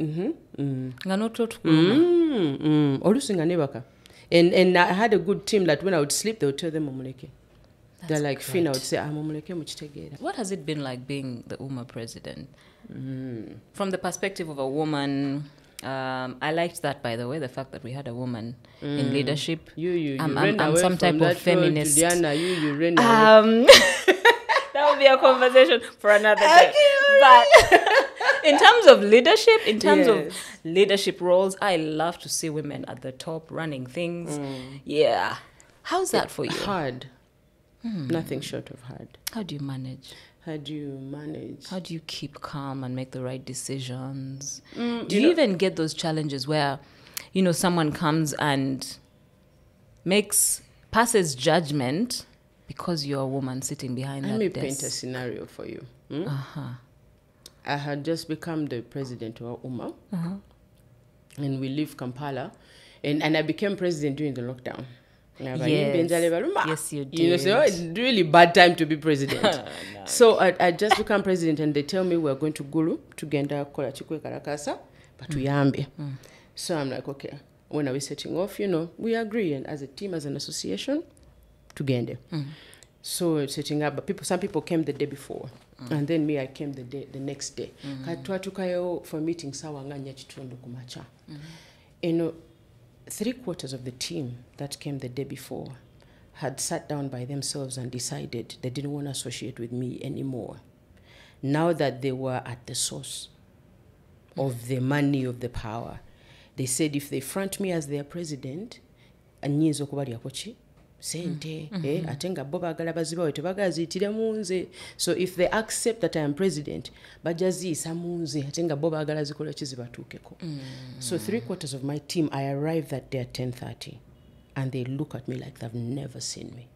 And I had a good team that when I would sleep, they would tell them Momuleke. They're like, Finn, I would say, Momuleke muchitegera. What has it been like being the UMA president? From the perspective of a woman, I liked that, by the way, the fact that we had a woman in leadership. I'm some type of feminist. Juliana, you ran away. That would be a conversation for another day. But in terms of leadership roles, I love to see women at the top running things. Yeah. How's that for you? Hard. Nothing short of hard. How do you manage? How do you keep calm and make the right decisions? Do you even get those challenges where, you know, someone comes and passes judgment because you're a woman sitting behind that desk? Let me paint a scenario for you. I had just become the president of UMA, and we leave Kampala, and I became president during the lockdown. Yes, you did. You know, so it's really bad time to be president. No. So I just become president, and they tell me we're going to Gulu to Genda Kola Chikwe Karakasa, but we ambi. So I'm like, okay, when are we setting off? You know, we agree, and as a team, as an association, to Gende. So setting up, but some people came the day before, and then me, I came the next day. For meeting sawanganya chitondo kumacha. You know, 3/4 of the team that came the day before had sat down by themselves and decided they didn't want to associate with me anymore. Now that they were at the source of the money, of the power, they said if they front me as their president, anyizo kubali yakochi sente atenga boba agala baziba wetu bagazitira munze. So if they accept that I am president, bajazisa munze atenga boba agala zikola chizibatukeko. So 3/4 of my team, I arrived that day at 10:30, and they look at me like they've never seen me.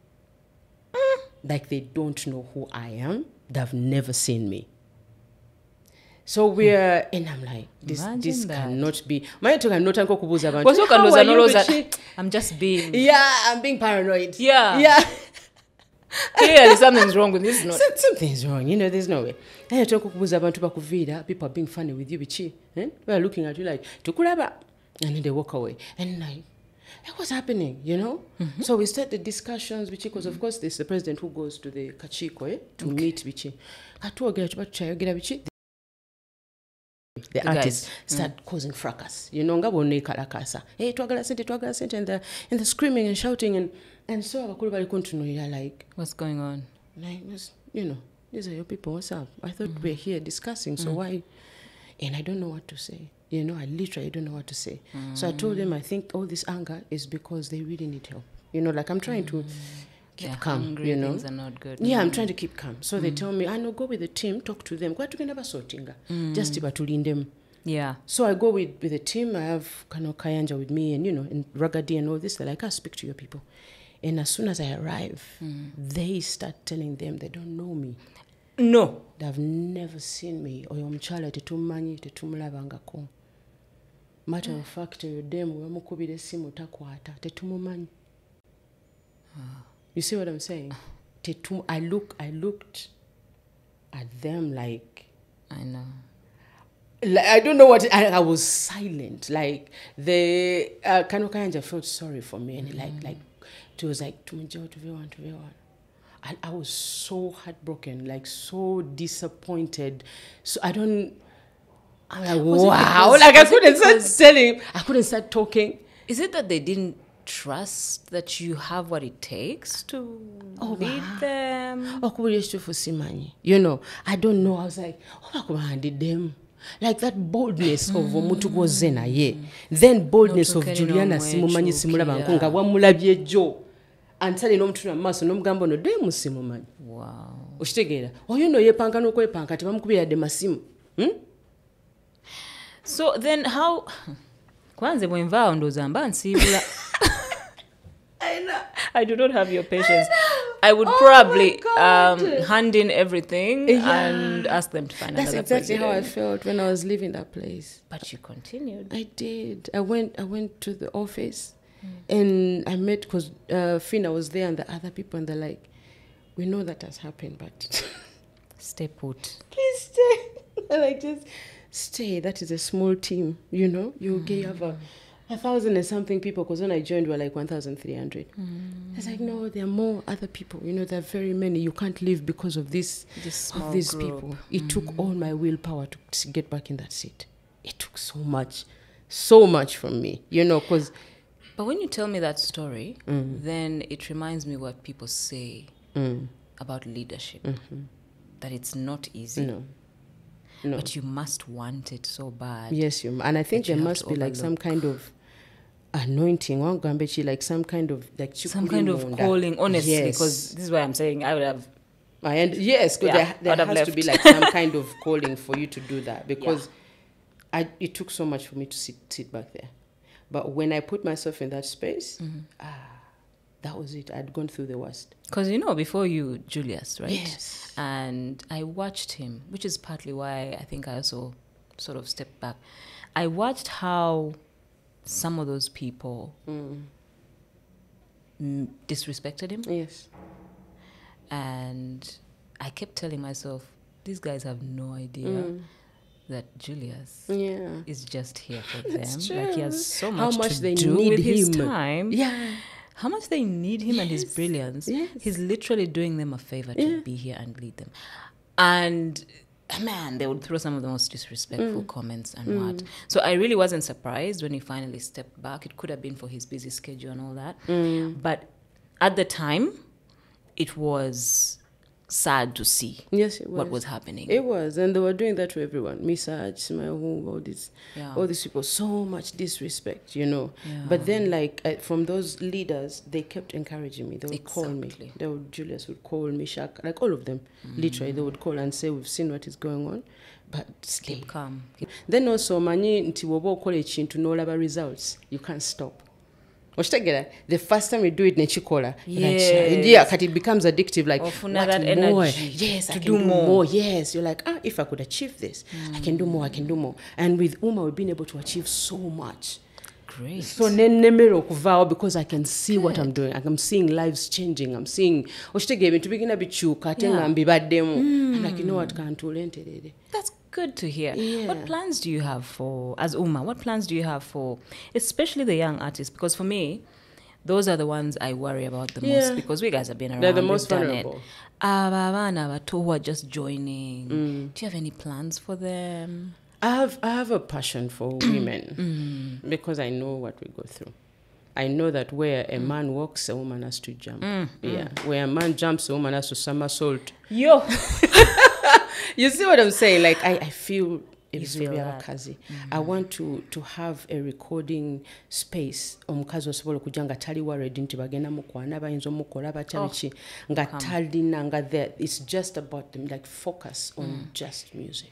Like they don't know who I am. They've never seen me. So we're, and I'm like, this cannot be. I'm just being. Yeah, I'm being paranoid. Yeah. Clearly, something's wrong with this. Something's wrong. You know, there's no way. People are being funny with you, bichi. They're looking at you like, tukulaba, and then they walk away. And like, what's happening? You know. So we start the discussions, bichi, because of course there's the president who goes to the kachiko to meet bichi. The artists start causing fracas. You know, hey, twagala sente, and the screaming and shouting and so abakulu continue. You're like, what's going on? Like, you know, these are your people. What's up? I thought we're here discussing. So why? And I don't know what to say. You know, I literally don't know what to say. So I told them I think all this anger is because they really need help. You know, like I'm trying to keep calm, hungry, you know. Things are not good. Yeah, I'm trying to keep calm. So they tell me, I know, go with the team, talk to them. Just to them. Yeah. So I go with the team. I have Kano Kayanja with me and, you know, and Ragadi and all this. They're like, I'll speak to your people. And as soon as I arrive, they start telling them they don't know me. No. They've never seen me. Or yomchala tetumanyi tetumulabangako. matter of fact oyo demu bamukubira essimu takwata tetumumanyi. You see what I'm saying? I looked at them like I know. Like, I don't know what I was silent. Like the Kanokayanja felt sorry for me, and like it was like to and I was so heartbroken, like so disappointed. So I'm like, wow, like I couldn't start talking. Is it that they didn't trust that you have what it takes to lead them? You know, I don't know. I was like, did them. Like that boldness of omuntu gwozena ye. Then boldness of Juliana simumanyi simulaba nkonga wamulabye jo. Antali nomutuna maso nomugamba no demu simumanyi. Wow. Oshitegeera. Oyo no yepanga nokwepanga tebamukubira de masimu. So then how kwanze mwenvao ndo zamba nsibula. I do not have your patience. I would probably hand in everything and ask them to find another That's exactly president. how I felt when I was leaving that place. But you continued. I did. I went to the office and I met, because Fina was there and the other people, and they're like, we know that has happened, but Stay put. please stay. Like, just stay. That is a small team, you know. You have 1,000 and something people, because when I joined, we were like 1,300. I was like, no, there are more other people. You know, there are very many. You can't leave because of this small of these group. people. It took all my willpower to get back in that seat. It took so much from me, you know, because... But when you tell me that story, then it reminds me what people say about leadership. That it's not easy. No. But you must want it so bad. Yes, and I think there must be like some kind of anointing, like some kind of like calling, honestly, because yes. this is why I'm saying I would have. Yes, because Yeah, there I'd have has to be left. like some kind of calling for you to do that, because it took so much for me to sit back there. But when I put myself in that space, that was it. I'd gone through the worst. Because, you know, before you, Julius, right? Yes. And I watched him, which is partly why I think I also sort of stepped back. I watched how some of those people disrespected him. Yes. And I kept telling myself, these guys have no idea that Julius is just here for them. Like, he has so much, much to they do need with his him. time. Yeah. How much they need him and his brilliance. Yes. He's literally doing them a favor to be here and lead them. And man, they would throw some of the most disrespectful comments and what. So I really wasn't surprised when he finally stepped back. It could have been for his busy schedule and all that. But at the time, it was sad to see what was happening. It was, and they were doing that to everyone. Misaj, Smahu, all these people, so much disrespect, you know. Yeah. But then, like, from those leaders, they kept encouraging me. They would call me. Julius would call me, Shak, like all of them, literally. They would call and say, we've seen what is going on, but stay. Keep calm. Then also, mani nti woba okola ekintu n'olaba results, you can't stop. The first time you do it, nechikola. Yes. Like, it becomes addictive. Like, Often what that more? energy Yes, to I can do do more. more. Yes, you're like, if I could achieve this, I can do more. And with Uma, we've been able to achieve so much. Great. So nemero kuvao, because I can see what I'm doing. I'm seeing lives changing. I'm seeing oshitege to begin a bichuka tenga mbibaddemu. I'm like, you know what, can't That's good to hear. Yeah. What plans do you have for, as Uma, what plans do you have for, especially the young artists? Because for me, those are the ones I worry about the most, because we guys have been around. They're the most vulnerable. Abana who are just joining. Do you have any plans for them? I have a passion for women because I know what we go through. I know that where a man walks, a woman has to jump. Where a man jumps, a woman has to somersault. Yo! You see what I'm saying? Like, I feel that. I want to have a recording space. Omukazi osobola kujanga tali worried nti bagenda mukwana bayinza omukola batalichi nga talina nga there. It's just about them, like, focus on just music.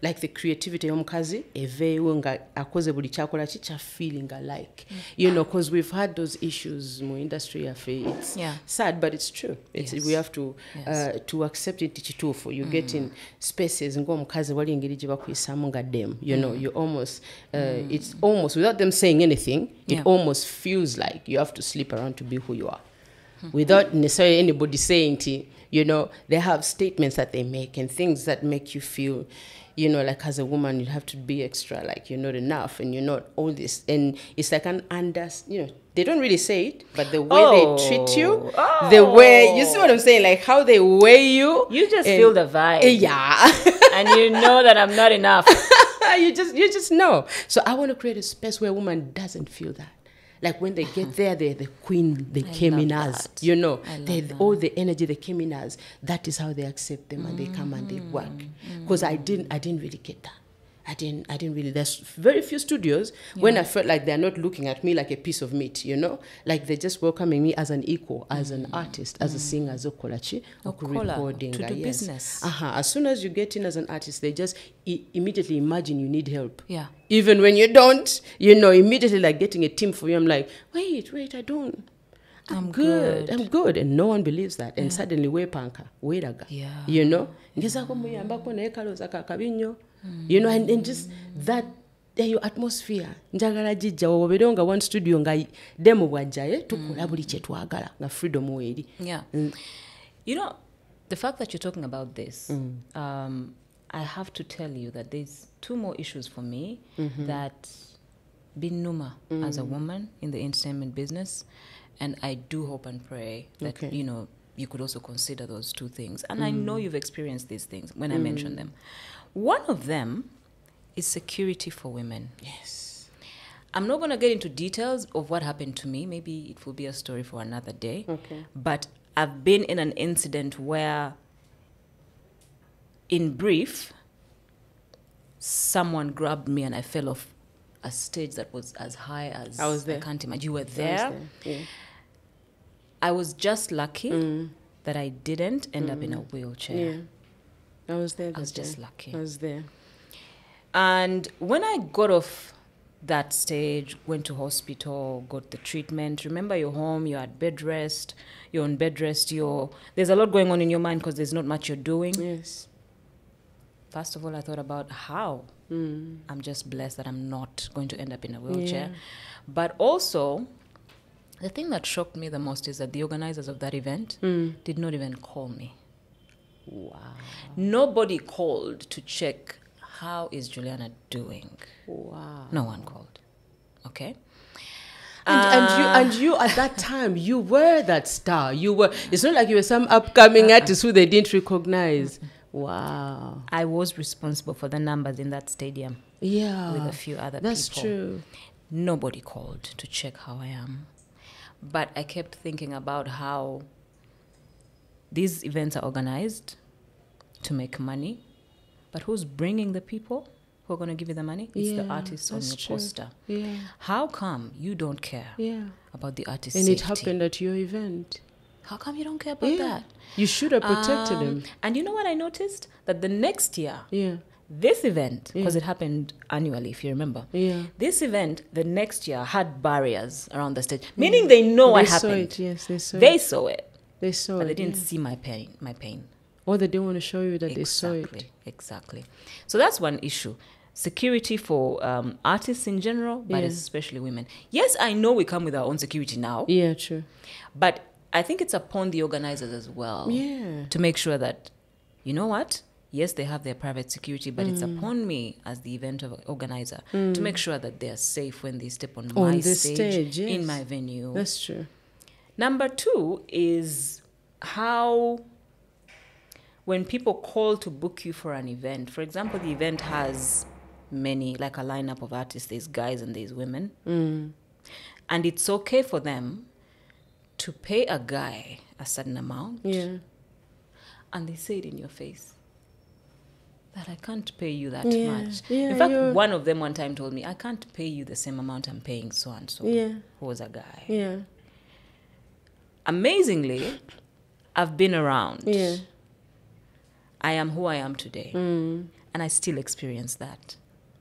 like the creativity y'omukazi eveewo nga akoze buli kyakola kikya feeling alike. You know, because we've had those issues mu industry yaffe. It's sad, but it's true. We have to accept it kituufu. You get in spaces ng'omukazi wali engeri gye bakuyisaamu nga dem. You know, you almost it's almost without them saying anything, it almost feels like you have to sleep around to be who you are. Without necessarily anybody saying to you know, they have statements that they make and things that make you feel, you know, like as a woman, you have to be extra, like you're not enough and you're not all this. And it's like you know, they don't really say it, but the way they treat you, the way, you see what I'm saying? Like how they weigh you. You just feel the vibe. Yeah. And you know that I'm not enough. You just know. So I want to create a space where a woman doesn't feel that. Like when they get there, they're the queen they came in as. You know, all the energy they came in as. That is how they accept them and they come and they work. Because I didn't really get that. I didn't really. There's very few studios when I felt like they're not looking at me like a piece of meat, you know? Like they're just welcoming me as an equal, as an artist, as a singer, as a recording. To do business. As soon as you get in as an artist, they just immediately imagine you need help. Yeah. Even when you don't, you know, immediately like getting a team for you, I'm like, wait, I don't. I'm good. And no one believes that. And suddenly, we panka, we daga. You know? You know, and just that your atmosphere. Njagala jijja wobere nga one studio nga demo bwajjaye tukola buli kye twagala nga freedom weri. Yeah. You know, the fact that you're talking about this, I have to tell you that there's two more issues for me that been Numa as a woman in the entertainment business, and I do hope and pray that you know you could also consider those two things. And I know you've experienced these things when I mention them. One of them is security for women. Yes. I'm not going to get into details of what happened to me. Maybe it will be a story for another day. Okay. But I've been in an incident where, in brief, someone grabbed me and I fell off a stage that was as high as I was there. I can't imagine. You were there. Yeah. I was just lucky that I didn't end up in a wheelchair. Yeah. I was there. I was just lucky. I was there. And when I got off that stage, went to hospital, got the treatment. Remember, you're home, you're at bed rest, you're on bed rest, there's a lot going on in your mind because there's not much you're doing. Yes. First of all, I thought about how I'm just blessed that I'm not going to end up in a wheelchair. Yeah. But also, the thing that shocked me the most is that the organizers of that event did not even call me. Wow. Nobody called to check how is Juliana doing. Wow. No one called. Okay. And you at that time, you were that star. You were. It's not like you were some upcoming artist who they didn't recognize. Wow. I was responsible for the numbers in that stadium. Yeah. With a few other people. That's true. Nobody called to check how I am. But I kept thinking about how these events are organized to make money. But who's bringing the people who are going to give you the money? It's the artists on your poster. Yeah. How come you don't care about the artist's and safety? It happened at your event. How come you don't care about that? You should have protected them. And you know what I noticed? That the next year, this event, because it happened annually, if you remember, this event, the next year, had barriers around the stage, meaning they know what happened. They saw it, yes, they saw it. They saw it. They saw it, but they didn't see my pain. Or they didn't want to show you that they saw it. Exactly. So that's one issue. Security for artists in general, but especially women. Yes, I know we come with our own security now. Yeah, true. But I think it's upon the organizers as well to make sure that, you know what? Yes, they have their private security, but it's upon me as the event organizer to make sure that they are safe when they step on my stage in my venue. That's true. Number 2 is how, when people call to book you for an event, for example, the event has many, like a lineup of artists, there's guys and there's women. And it's okay for them to pay a guy a certain amount. Yeah. And they say it in your face. That I can't pay you that much. Yeah, in fact, one of them one time told me, I can't pay you the same amount I'm paying so-and-so, who was a guy. Yeah. Amazingly, I've been around. Yeah. I am who I am today. and I still experience that.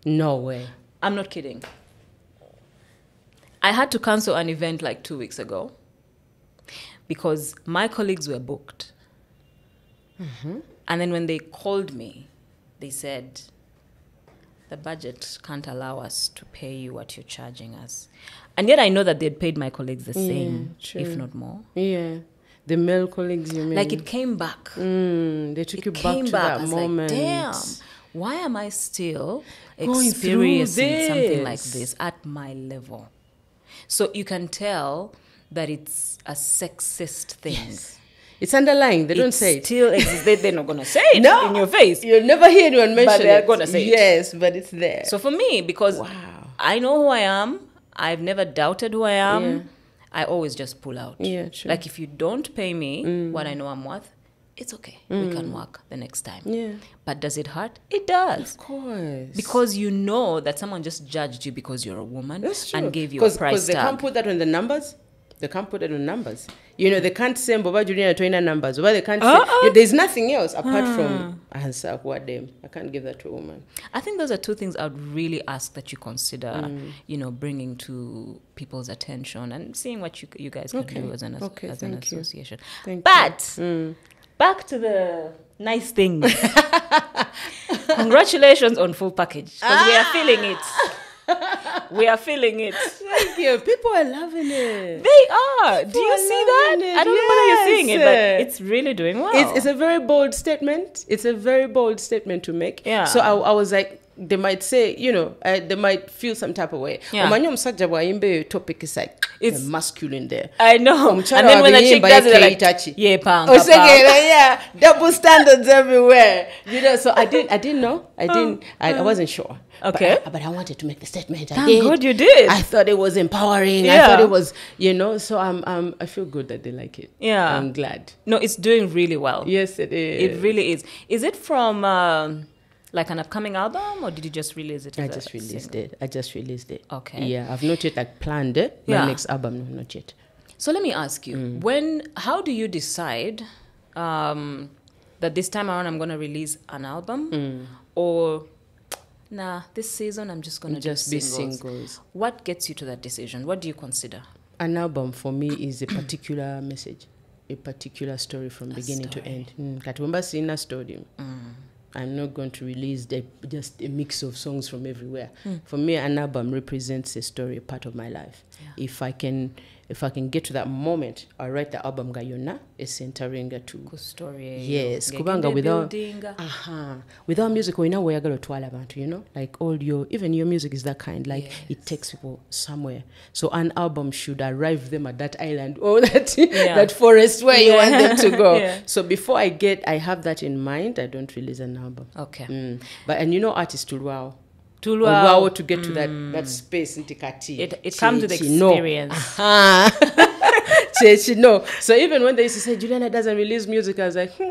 No way. I'm not kidding. I had to cancel an event like 2 weeks ago because my colleagues were booked. Mm-hmm. And then when they called me, they said, the budget can't allow us to pay you what you're charging us. And yet I know that they'd paid my colleagues the same, if not more. Yeah. The male colleagues, you mean? Like it came back. They took you back to that moment. Like, damn, why am I still Going experiencing something like this? this at my level? So you can tell that it's a sexist thing. Yes. It's underlying. They don't say it. Still exists. They're not going to say it in your face. You'll never hear anyone mention it. But they're going to say it. Yes, but it's there. So for me, because I know who I am, I've never doubted who I am, Yeah. I always just pull out. Yeah, true. Like if you don't pay me what I know I'm worth, it's okay. We can work the next time. Yeah. But does it hurt? It does. Of course. Because you know that someone just judged you because you're a woman and gave you a price Because they tag. can't put that on the numbers. They can't put it on numbers. You know, they can't say Boba Juliana Toina numbers. But they can't say, there's nothing else apart from answer what them. I can't give that to a woman. I think those are two things I would really ask that you consider, bringing to people's attention and seeing what you guys can do as an association. But back to the nice things. Congratulations on full package because we are feeling it. We are feeling it. Thank you. People are loving it. They are. Do you are see that? loving it. I don't know whether you're seeing it, but Yes. it's really doing well. It's a very bold statement. It's a very bold statement to make. Yeah. So I was like, they might say, they might feel some type of way. Yeah. Omanyi omusajja bw'ayimba topic is like, It's the masculine there. I know. And Omukyala then when the chick wabiyimba does it, they're like, Itachi. yeah, pang, Yeah, double standards everywhere. So I didn't know. I wasn't sure. Okay. But I wanted to make the statement. I Thank did. God you did. I thought it was empowering. Yeah. I thought it was, so I feel good that they like it. Yeah. I'm glad. No, it's doing really well. Yes, it is. It really is. Is it from like an upcoming album, or did you just release it? I just released it. Okay. Yeah, I've not yet planned it. My next album, no, not yet. So let me ask you, how do you decide that this time around I'm going to release an album, or this season I'm just going to just be be singles? What gets you to that decision? What do you consider? An album for me is a particular message, a particular story from beginning to end. Katumba sina story. I'm not going to release just a mix of songs from everywhere. For me, an album represents a story, a part of my life. Yeah. If I can get to that moment, I write the album Gayona, a centering to story. Yes, kubanga without music, we know where you're going to like even your music is that kind. Like it takes people somewhere. So an album should arrive them at that island or that forest where you want them to go. Yeah. So before I have that in mind, I don't release an album. Okay. But artists Tulwao to get to that space in Tikati. It comes with experience. So even when they used to say Juliana doesn't release music, I was like, me,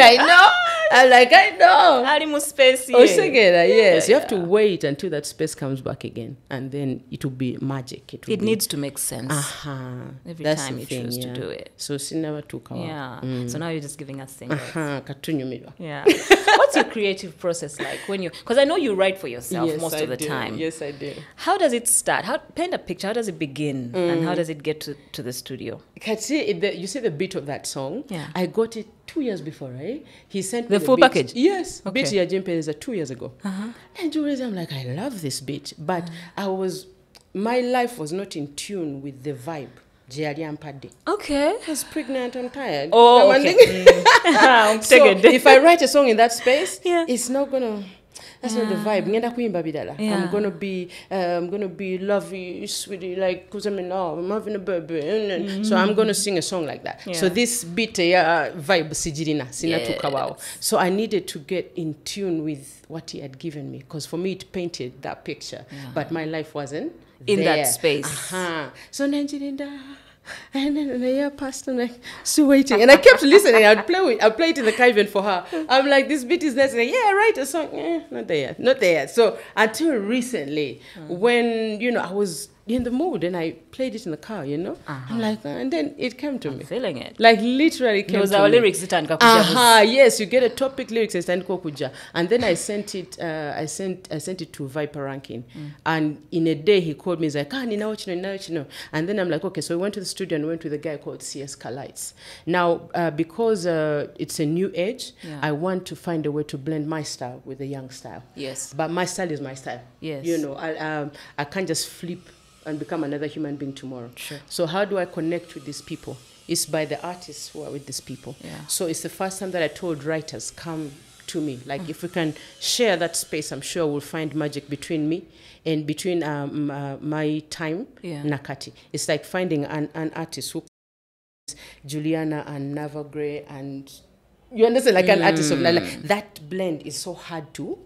I know. I'm like, I know. Yes, you have to wait until that space comes back again, and then it will be magic. It needs to make sense every That's time you choose to do it. So never took away. Yeah. So now you're just giving us singles. Yeah. What's your creative process like because I know you write for yourself most of the time. Yes, I do. How does it start? Paint a picture. How does it begin? And how does it get to the studio? You see the beat of that song? Yeah. I got it 2 years before, right? He sent the me full beat. package? Yes. Okay. Beat ya Jimpe is 2 years ago. And Julius, I'm like, I love this beat. But my life was not in tune with the vibe. Okay. I was pregnant, I'm tired. Oh, okay. So if I write a song in that space, it's not gonna. That's not the vibe. I'm gonna be lovey, sweetie, like because I'm having a baby. So I'm gonna sing a song like that. Yeah. So this beat vibe sijirina sina. So I needed to get in tune with what he had given me, because for me it painted that picture, but my life wasn't in there. that space. So Nigeria. And then a year passed, and still waiting. And I kept listening. I'd play it in the car even for her. I'm like, this beat is necessary. Yeah, write a song. Not there yet. So until recently, when I was in the mood, and I played it in the car, you know. I'm like, and then it came to me. Feeling it. Like literally came Those to are me. lyrics Yes, you get a topic lyrics and kuja. And then I sent it I sent it to Viper Ranking. And in a day he called me, he's like, nina ochino. And then I'm like, okay, so we went to the studio and went with a guy called CS Kalites. Now because it's a new age, I want to find a way to blend my style with the young style. Yes. But my style is my style. Yes. You know, I can't just flip and become another human being tomorrow. Sure. So how do I connect with these people? It's by the artists who are with these people. Yeah. So it's the first time that I told writers, come to me. Like if we can share that space, I'm sure we'll find magic between me and between my time, Nakati. It's like finding an artist who Juliana and Nava Gray and you understand, like an artist of like that blend is so hard to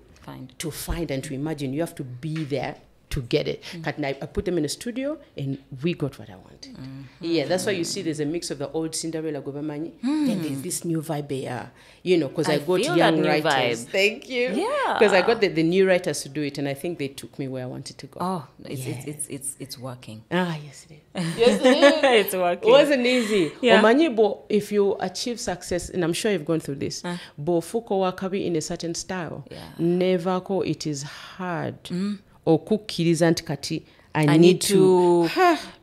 find and to imagine. You have to be there to get it. I put them in a studio and we got what I wanted. Yeah, that's why you see there's a mix of the old Cinderella Gobamanyi and there's this new vibe here. You know, because I got young writers. Thank you. Yeah. Because I got the new writers to do it and I think they took me where I wanted to go. Oh, it's working. Yes it is. Yes it is. It's working. It wasn't easy. Yeah. Omanyi bo, if you achieve success, and I'm sure you've gone through this, bo fuko wakabi in a certain style. Never ko it is hard. Okukkiriza nti kati I need to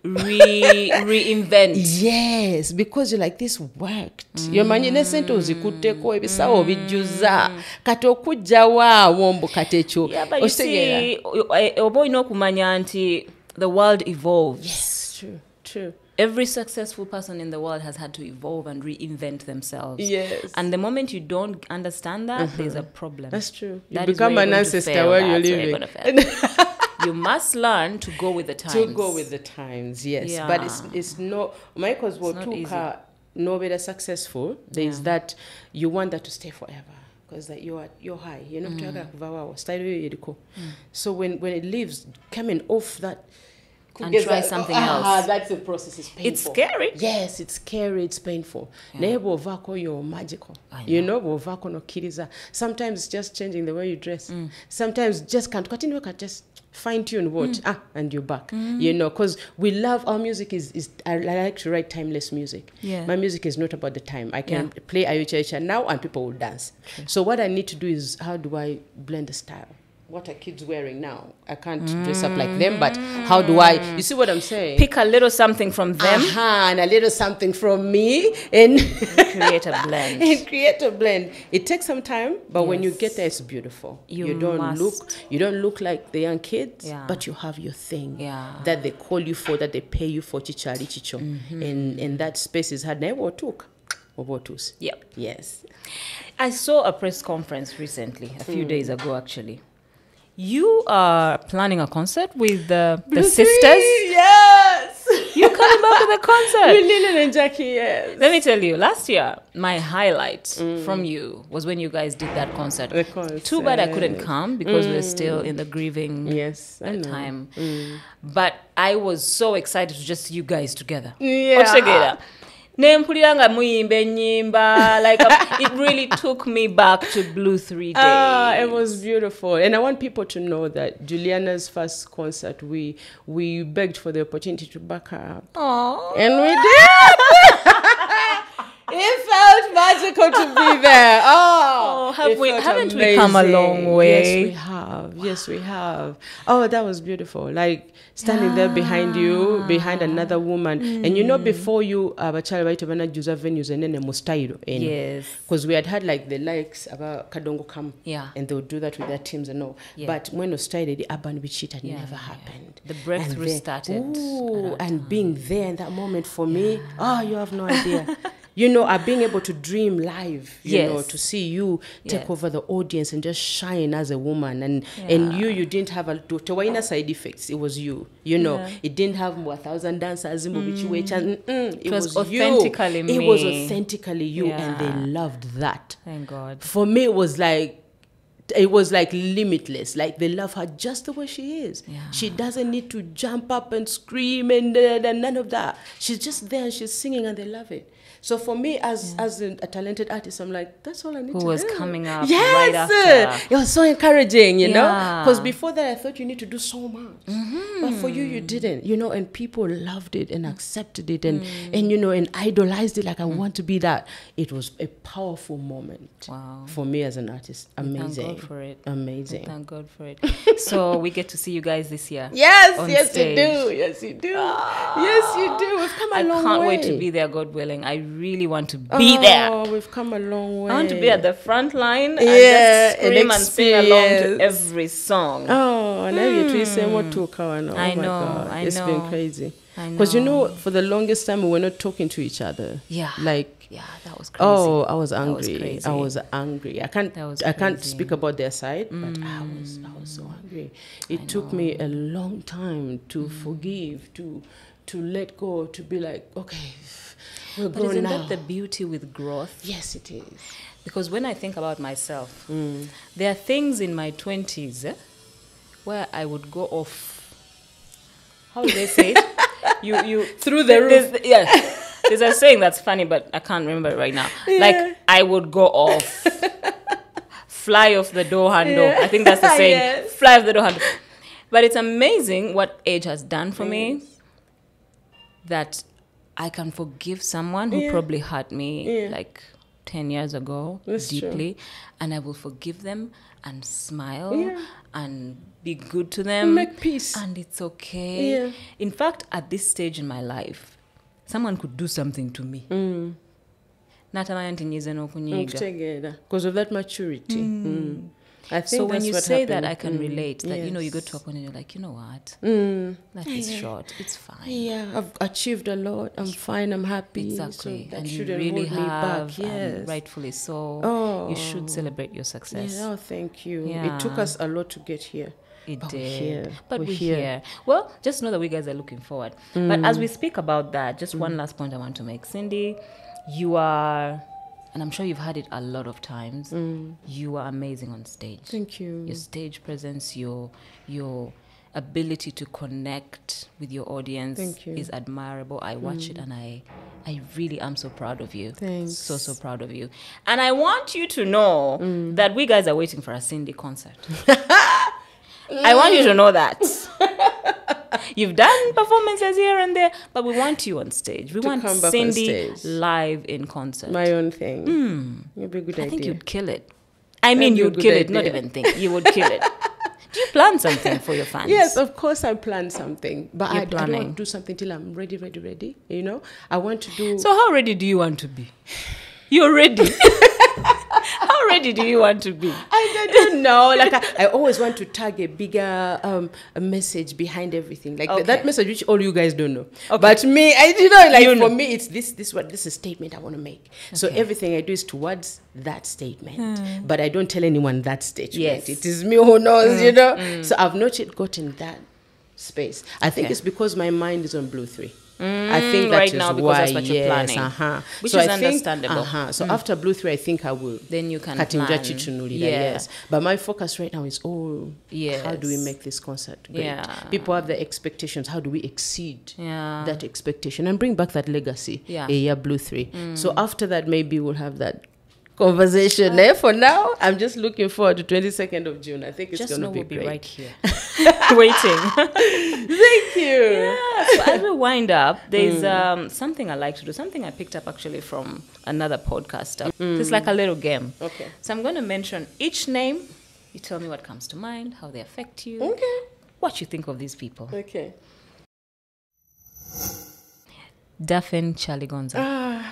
reinvent. Yes, because you're like, this worked. Your money nesente ozikutteko ebisawo bijjuza. Kati okujja wa wombo katecho. Yeah, but you see, oba olina okumanya nti the world evolves. Yes, true. Every successful person in the world has had to evolve and reinvent themselves. Yes. And the moment you don't understand that, there's a problem. That's true. You That become an ancestor where you're living. You must learn to go with the times. To go with the times, yes. Yeah. But it's no, Michael's what took her no better successful. There's that you want that to stay forever. Because that you're high. You're not so when it leaves, coming off that and try something else. That's the process. It's painful. It's scary. Yes, it's scary. It's painful. You're magical. You know, no kiriza. Sometimes it's just changing the way you dress. Sometimes just can't continue. Can just fine tune what and you're back. You know, because we love our music. Is I like to write timeless music. Yeah. My music is not about the time. I can play Ayucha now and people will dance. So what I need to do is how do I blend the style? What are kids wearing now? I can't dress up like them, but how do I? You see what I'm saying? Pick a little something from them. And a little something from me. And create a blend. It takes some time, but when you get there, it's beautiful. You don't look like the young kids, but you have your thing that they call you for, that they pay you for, chichari chicho. And that space is hard. Yep. Yes. I saw a press conference recently, a few days ago, actually. You are planning a concert with the sisters? Yes! You coming back to the concert? With Lillian and Jackie, yes. Let me tell you, last year, my highlight from you was when you guys did that concert. Too bad I couldn't come because we're still in the grieving time. But I was so excited to just see you guys together. Yeah. Nempulira nga muyimba enyimba, like it really took me back to Blue 3 days. It was beautiful, and I want people to know that Juliana's first concert, we begged for the opportunity to back her up. Aww. And we did. It felt magical to be there. Haven't we come a long way? Yes, we have. Oh, that was beautiful. Like standing there behind you, behind another woman. And you know, before you, abachali baitu banajuza venues and then mustairo. Yes. Because we had like the likes about Kadongo Kam. Yeah. And they would do that with their teams and all. Yeah. But when we started, the urban beach never happened. The breakthrough started. And being there in that moment for me, you have no idea. You know, being able to dream live, you know, to see you take over the audience and just shine as a woman. And you didn't have a side effects. It was you. You know, it didn't have 1,000 dancers. It was authentically me. It was authentically you. Yeah. And they loved that. Thank God. For me, it was like limitless. Like they love her just the way she is. Yeah. She doesn't need to jump up and scream and none of that. She's just there and she's singing and they love it. So for me, as a talented artist, I'm like, that's all I need to do. Who was coming up right after. It was so encouraging, you know? Because before that, I thought you need to do so much. But for for you, you didn't, you know, and people loved it and accepted it and you know, and idolized it. Like, I want to be that. It was a powerful moment for me as an artist. Amazing. Thank God for it. Amazing. Thank God for it. So we get to see you guys this year. Yes, stage. you do. Yes, you do. Yes, you do. We've come a long way. I can't wait to be there, God willing. I really want to be there. Oh, we've come a long way. I want to be at the front line and just scream and sing along to every song. Oh, now you're saying what to Kawan. I know. It's been crazy. Because, you know, for the longest time, we were not talking to each other. Yeah. Like, yeah, that was crazy. Oh, I was angry. Crazy. I was angry. I can't speak about their side, but I was so angry. It took me a long time to forgive, to let go, to be like, okay, we're but grown isn't now. that the beauty with growth? Yes, it is. Because when I think about myself, there are things in my 20s where I would go off. How do they say it? You through the roof. There's a saying that's funny, but I can't remember it right now. Yeah. Like, I would go off. Fly off the door handle. Yeah. I think that's the saying. Yes. Fly off the door handle. But it's amazing what age has done for me, that I can forgive someone who probably hurt me like 10 years ago deeply. True. And I will forgive them and smile and be good to them. Make peace. And it's okay. Yeah. In fact, at this stage in my life, someone could do something to me. Because of that maturity. I think so when you say happened. that, I can relate. That, you know, you go to a point and you're like, you know what? Life is short. It's fine. Yeah, I've achieved a lot. I'm fine. I'm happy. Exactly. So and you really have, rightfully so. Oh. You should celebrate your success. Yeah, thank you. Yeah. It took us a lot to get here. It but did. But we're here. Well, just know that we guys are looking forward. But as we speak about that, just one last point I want to make. Cindy, you are... and I'm sure you've heard it a lot of times, you are amazing on stage. Thank you. Your stage presence, your ability to connect with your audience is admirable. I watch it and I really am so proud of you. Thanks. So proud of you. And I want you to know that we guys are waiting for a Cindy concert. I want you to know that. You've done performances here and there, but we want you on stage. We want Cindy live in concert. My own thing. It'd be a good idea. I think you'd kill it. I mean, you'd kill it, not even think. You would kill it. Do you plan something for your fans? Yes, of course I plan something. But I don't want to do something till I'm ready. You know? I want to do... So how ready do you want to be? You're ready. How ready do you want to be? I don't know. Like I always want to tag a bigger a message behind everything. Like that message which all you guys don't know. Okay. But me, for me, it's this is a statement I want to make. Okay. So everything I do is towards that statement. But I don't tell anyone that statement. Yes. It is me who knows, you know. So I've not yet gotten that space. I think it's because my mind is on Blue 3. I think that right is now because why, that's what you're planning, which is understandable. So after Blue 3, I think I will. Then you can plan. Yes. But my focus right now is how do we make this concert great? Yeah. People have the expectations. How do we exceed that expectation and bring back that legacy? Blue 3. So after that, maybe we'll have that conversation. For now, I'm just looking forward to 22nd of June. I think it's going to be great. We'll be right here waiting. Thank you. Yeah. So as we wind up, there's something I like to do, something I picked up actually from another podcaster. It's like a little game. Okay. So I'm going to mention each name. You tell me what comes to mind, how they affect you. Okay. What you think of these people. Okay. Daphne Chaligonza.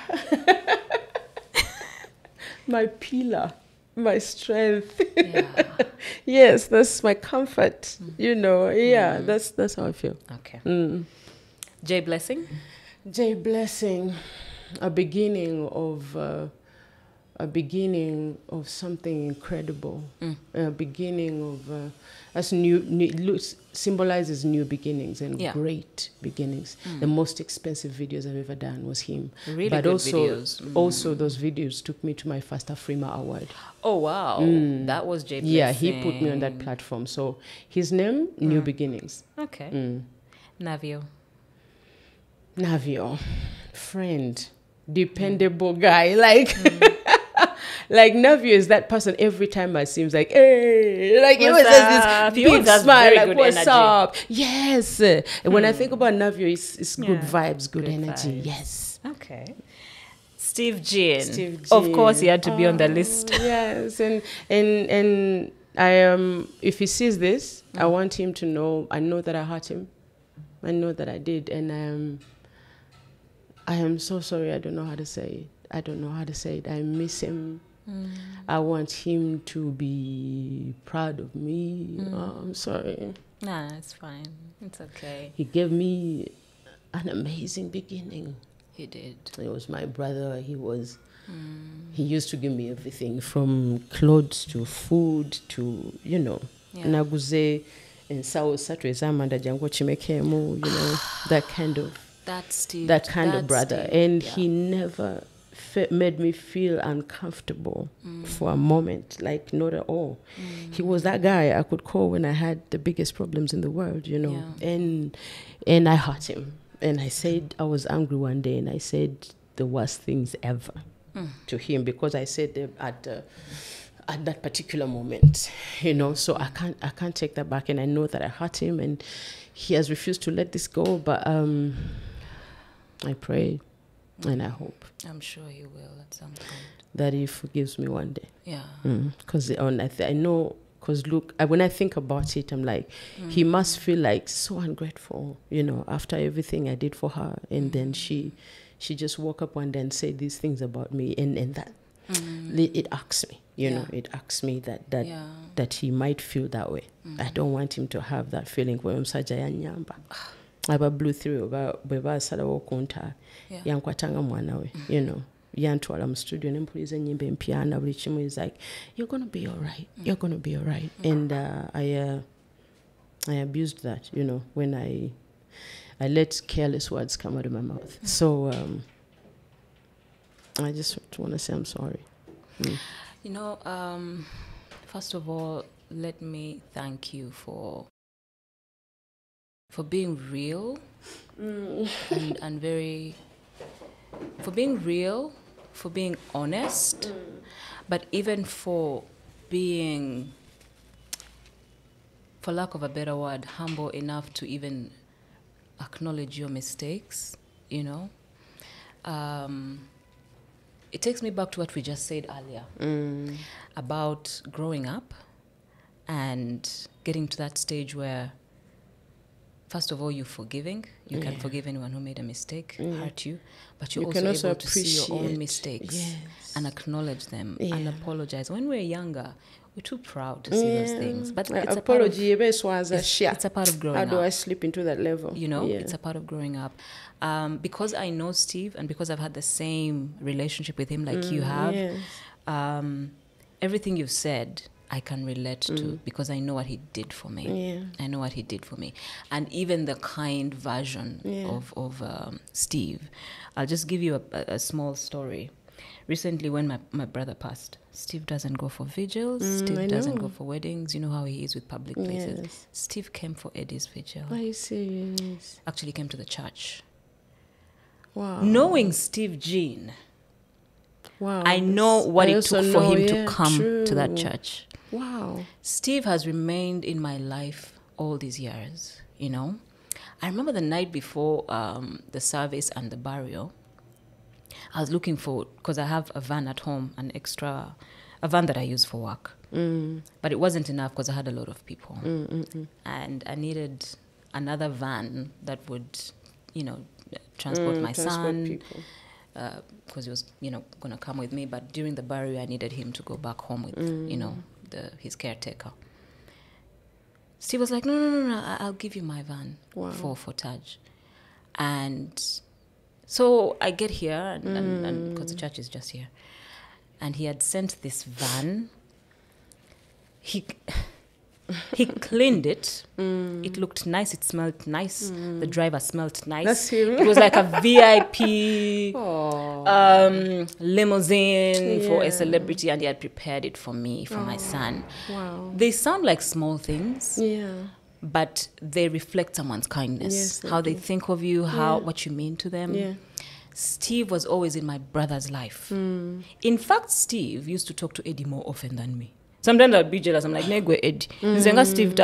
My pillar, my strength. Yes, that's my comfort. You know, that's how I feel. Okay. Jay Blessing. Jay Blessing, a beginning of something incredible. A beginning of symbolizes new beginnings and great beginnings. The most expensive videos I've ever done was him. Really but good videos. Also, those videos took me to my first Afrima award. Oh, wow. That was Jay Blessing. Yeah, he put me on that platform. So his name, New Beginnings. Okay. Navio. Friend. Dependable guy. Like... like Navio is that person. Every time I see him, like, hey, like he What's always has up? this He always big has smile, very like, good what's energy. up? Yes. And when I think about Navio, it's good Yeah. vibes, good Good energy. vibes. Yes. Okay. Steve Jean. Steve Of course, he Jean. had to be on the list. Yes, and I if he sees this, I want him to know. I know that I hurt him. I know that I did, and I am so sorry. I don't know how to say it. I don't know how to say it. I miss him. I want him to be proud of me. Oh, I'm sorry. Nah, it's fine. It's okay. He gave me an amazing beginning. He did. He was my brother. He used to give me everything from clothes to food to, naguze and sawo satu ezamanda jango chimekemu, that kind of brother. Steve, And yeah. he never made me feel uncomfortable for a moment, like not at all. He was that guy I could call when I had the biggest problems in the world, Yeah. and I hurt him. And I said, I was angry one day, and I said the worst things ever to him, because I said them at that particular moment, So I can't take that back, and I know that I hurt him, and he has refused to let this go. But I pray, and I hope I'm sure he will at some point. that he forgives me one day. Yeah. Because I know. Because look, when I think about it, I'm like, he must feel like so ungrateful, after everything I did for her. And then she just woke up one day and said these things about me. And that, it irks me, it irks me that he might feel that way. I don't want him to have that feeling where I'm such a nyamba. I blew through, beba salawo kunta, yankwatanga mwanawe, yantwala mu studio nempuliza enyimba empya na buli kimu. Is like, you're gonna be all right, you're gonna be all right. And I abused that, when I let careless words come out of my mouth. So I just want to say I'm sorry. First of all, let me thank you for being real and very, for being real, for being honest, but even for being, for lack of a better word, humble enough to even acknowledge your mistakes, It takes me back to what we just said earlier about growing up and getting to that stage where, first of all, you're forgiving. You can forgive anyone who made a mistake, hurt you, but you're also able to see your own mistakes and acknowledge them and apologize. When we're younger, we're too proud to see those things. But it's apology, it's a part of growing How up. do I slip into that level? It's a part of growing up. Because I know Steve, and because I've had the same relationship with him like you have, everything you've said, I can relate to, because I know what he did for me. I know what he did for me. And even the kind version of Steve. I'll just give you a small story. Recently, when my brother passed, Steve doesn't go for vigils. Steve doesn't go for weddings. You know how he is with public places. Yes. Steve came for Eddie's vigil. Are you serious? Actually came to the church. Wow. Knowing Steve Jean, Wow. I know what it took for him to come true. to that church. Wow. Steve has remained in my life all these years, I remember the night before the service and the burial, I was looking for, because I have a van at home, a van that I use for work. But it wasn't enough because I had a lot of people. And I needed another van that would, transport my son. Because he was, going to come with me. But during the burial, I needed him to go back home with, his caretaker. Steve was like, no, I'll give you my van for Taj. And so I get here, and because the church is just here. And he had sent this van. He cleaned it. It looked nice. It smelled nice. The driver smelled nice. That's him. It was like a VIP limousine for a celebrity, and he had prepared it for me, for my son. Wow. They sound like small things, Yeah. but they reflect someone's kindness, Yes, they how do. they think of you, what you mean to them. Yeah. Steve was always in my brother's life. In fact, Steve used to talk to Eddie more often than me. Sometimes I'd be jealous. I'm like, Negwe Eddie. Steve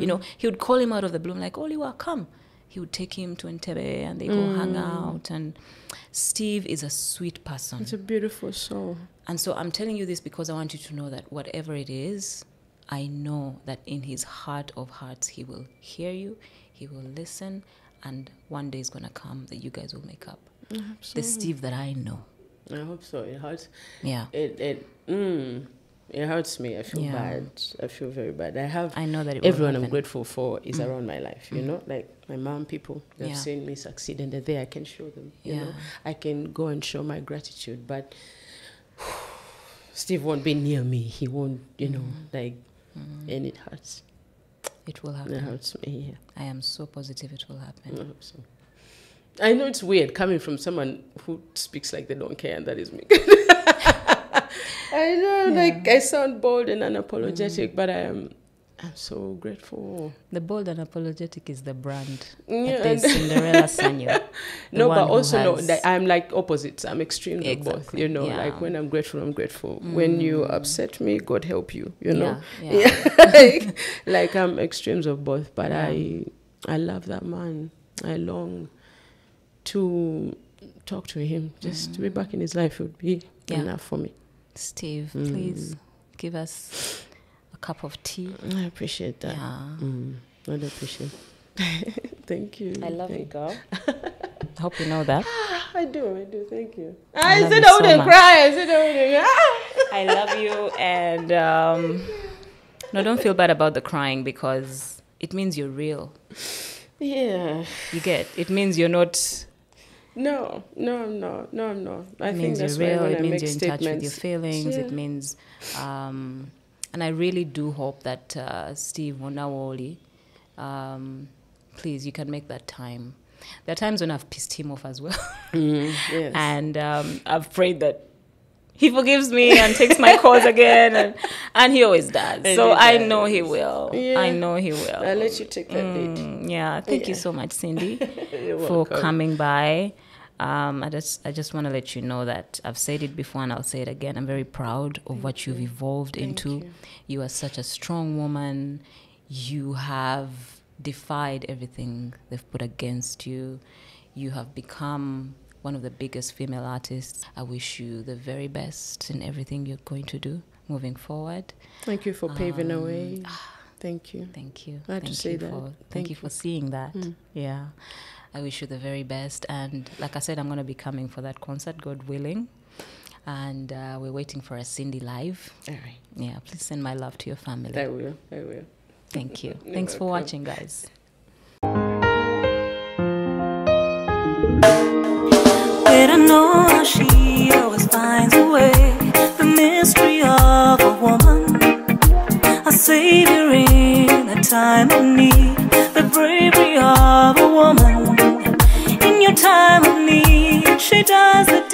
you know, he would call him out of the blue. I'm like, Oliwa, come. He would take him to Entebbe and they go hang out. And Steve is a sweet person. It's a beautiful soul. And so I'm telling you this because I want you to know that whatever it is, I know that in his heart of hearts, he will hear you, he will listen, and one day is going to come that you guys will make up. The Steve that I know. I hope so. It hurts. Yeah. It hurts me. I feel bad. I feel very bad. I know that everyone I'm grateful for is around my life. You know, like my mom, people they've seen me succeed, and they're there. I can show them. You know, I can go and show my gratitude. But Steve won't be near me. He won't. You know, and it hurts. It will happen. It hurts me. Yeah. I am so positive it will happen. I hope so. I know it's weird coming from someone who speaks like they don't care, and that is me. I know, like I sound bold and unapologetic, but I'm so grateful. The bold and apologetic is the brand. Yeah, but there's Cinderella Sanyu. No, but also I'm like opposites. I'm extremes of both. You know, like when I'm grateful, I'm grateful. When you upset me, God help you. You know, like I'm extremes of both. But I love that man. I long to talk to him. Just to be back in his life would be enough for me. Steve, please give us a cup of tea. I appreciate that. I appreciate it. Thank you. I love you, girl. I hope you know that. I do. Thank you. I said I wouldn't cry. I love you, and no, don't feel bad about the crying because it means you're real. Yeah. You get it means you're not. No, I'm not. I think that's you're real. why when it I means make you're in statements, touch with your feelings. It means, and I really do hope that Steve Wonawoli, please, you can make that time. There are times when I've pissed him off as well, yes. And I've prayed that he forgives me and takes my calls again, and he always does. So I know he will. Yeah. I know he will. I'll let you take that lead. Yeah, thank you so much, Cindy, for coming by. I just want to let you know that I've said it before and I'll say it again. I'm very proud of what you've evolved into. You are such a strong woman. You have defied everything they've put against you. You have become one of the biggest female artists. I wish you the very best in everything you're going to do moving forward. Thank you for paving the way. Thank you. Thank you. I had to say that. Thank you for seeing that. Yeah. I wish you the very best. And like I said, I'm going to be coming for that concert, God willing. And we're waiting for a Cindy live. All right. Yeah, please send my love to your family. I will. Thank you. Thanks for watching, guys. But I know she always finds a way. The mystery of a woman, a savior in a time of need. The bravery of a woman in your time of need. She does the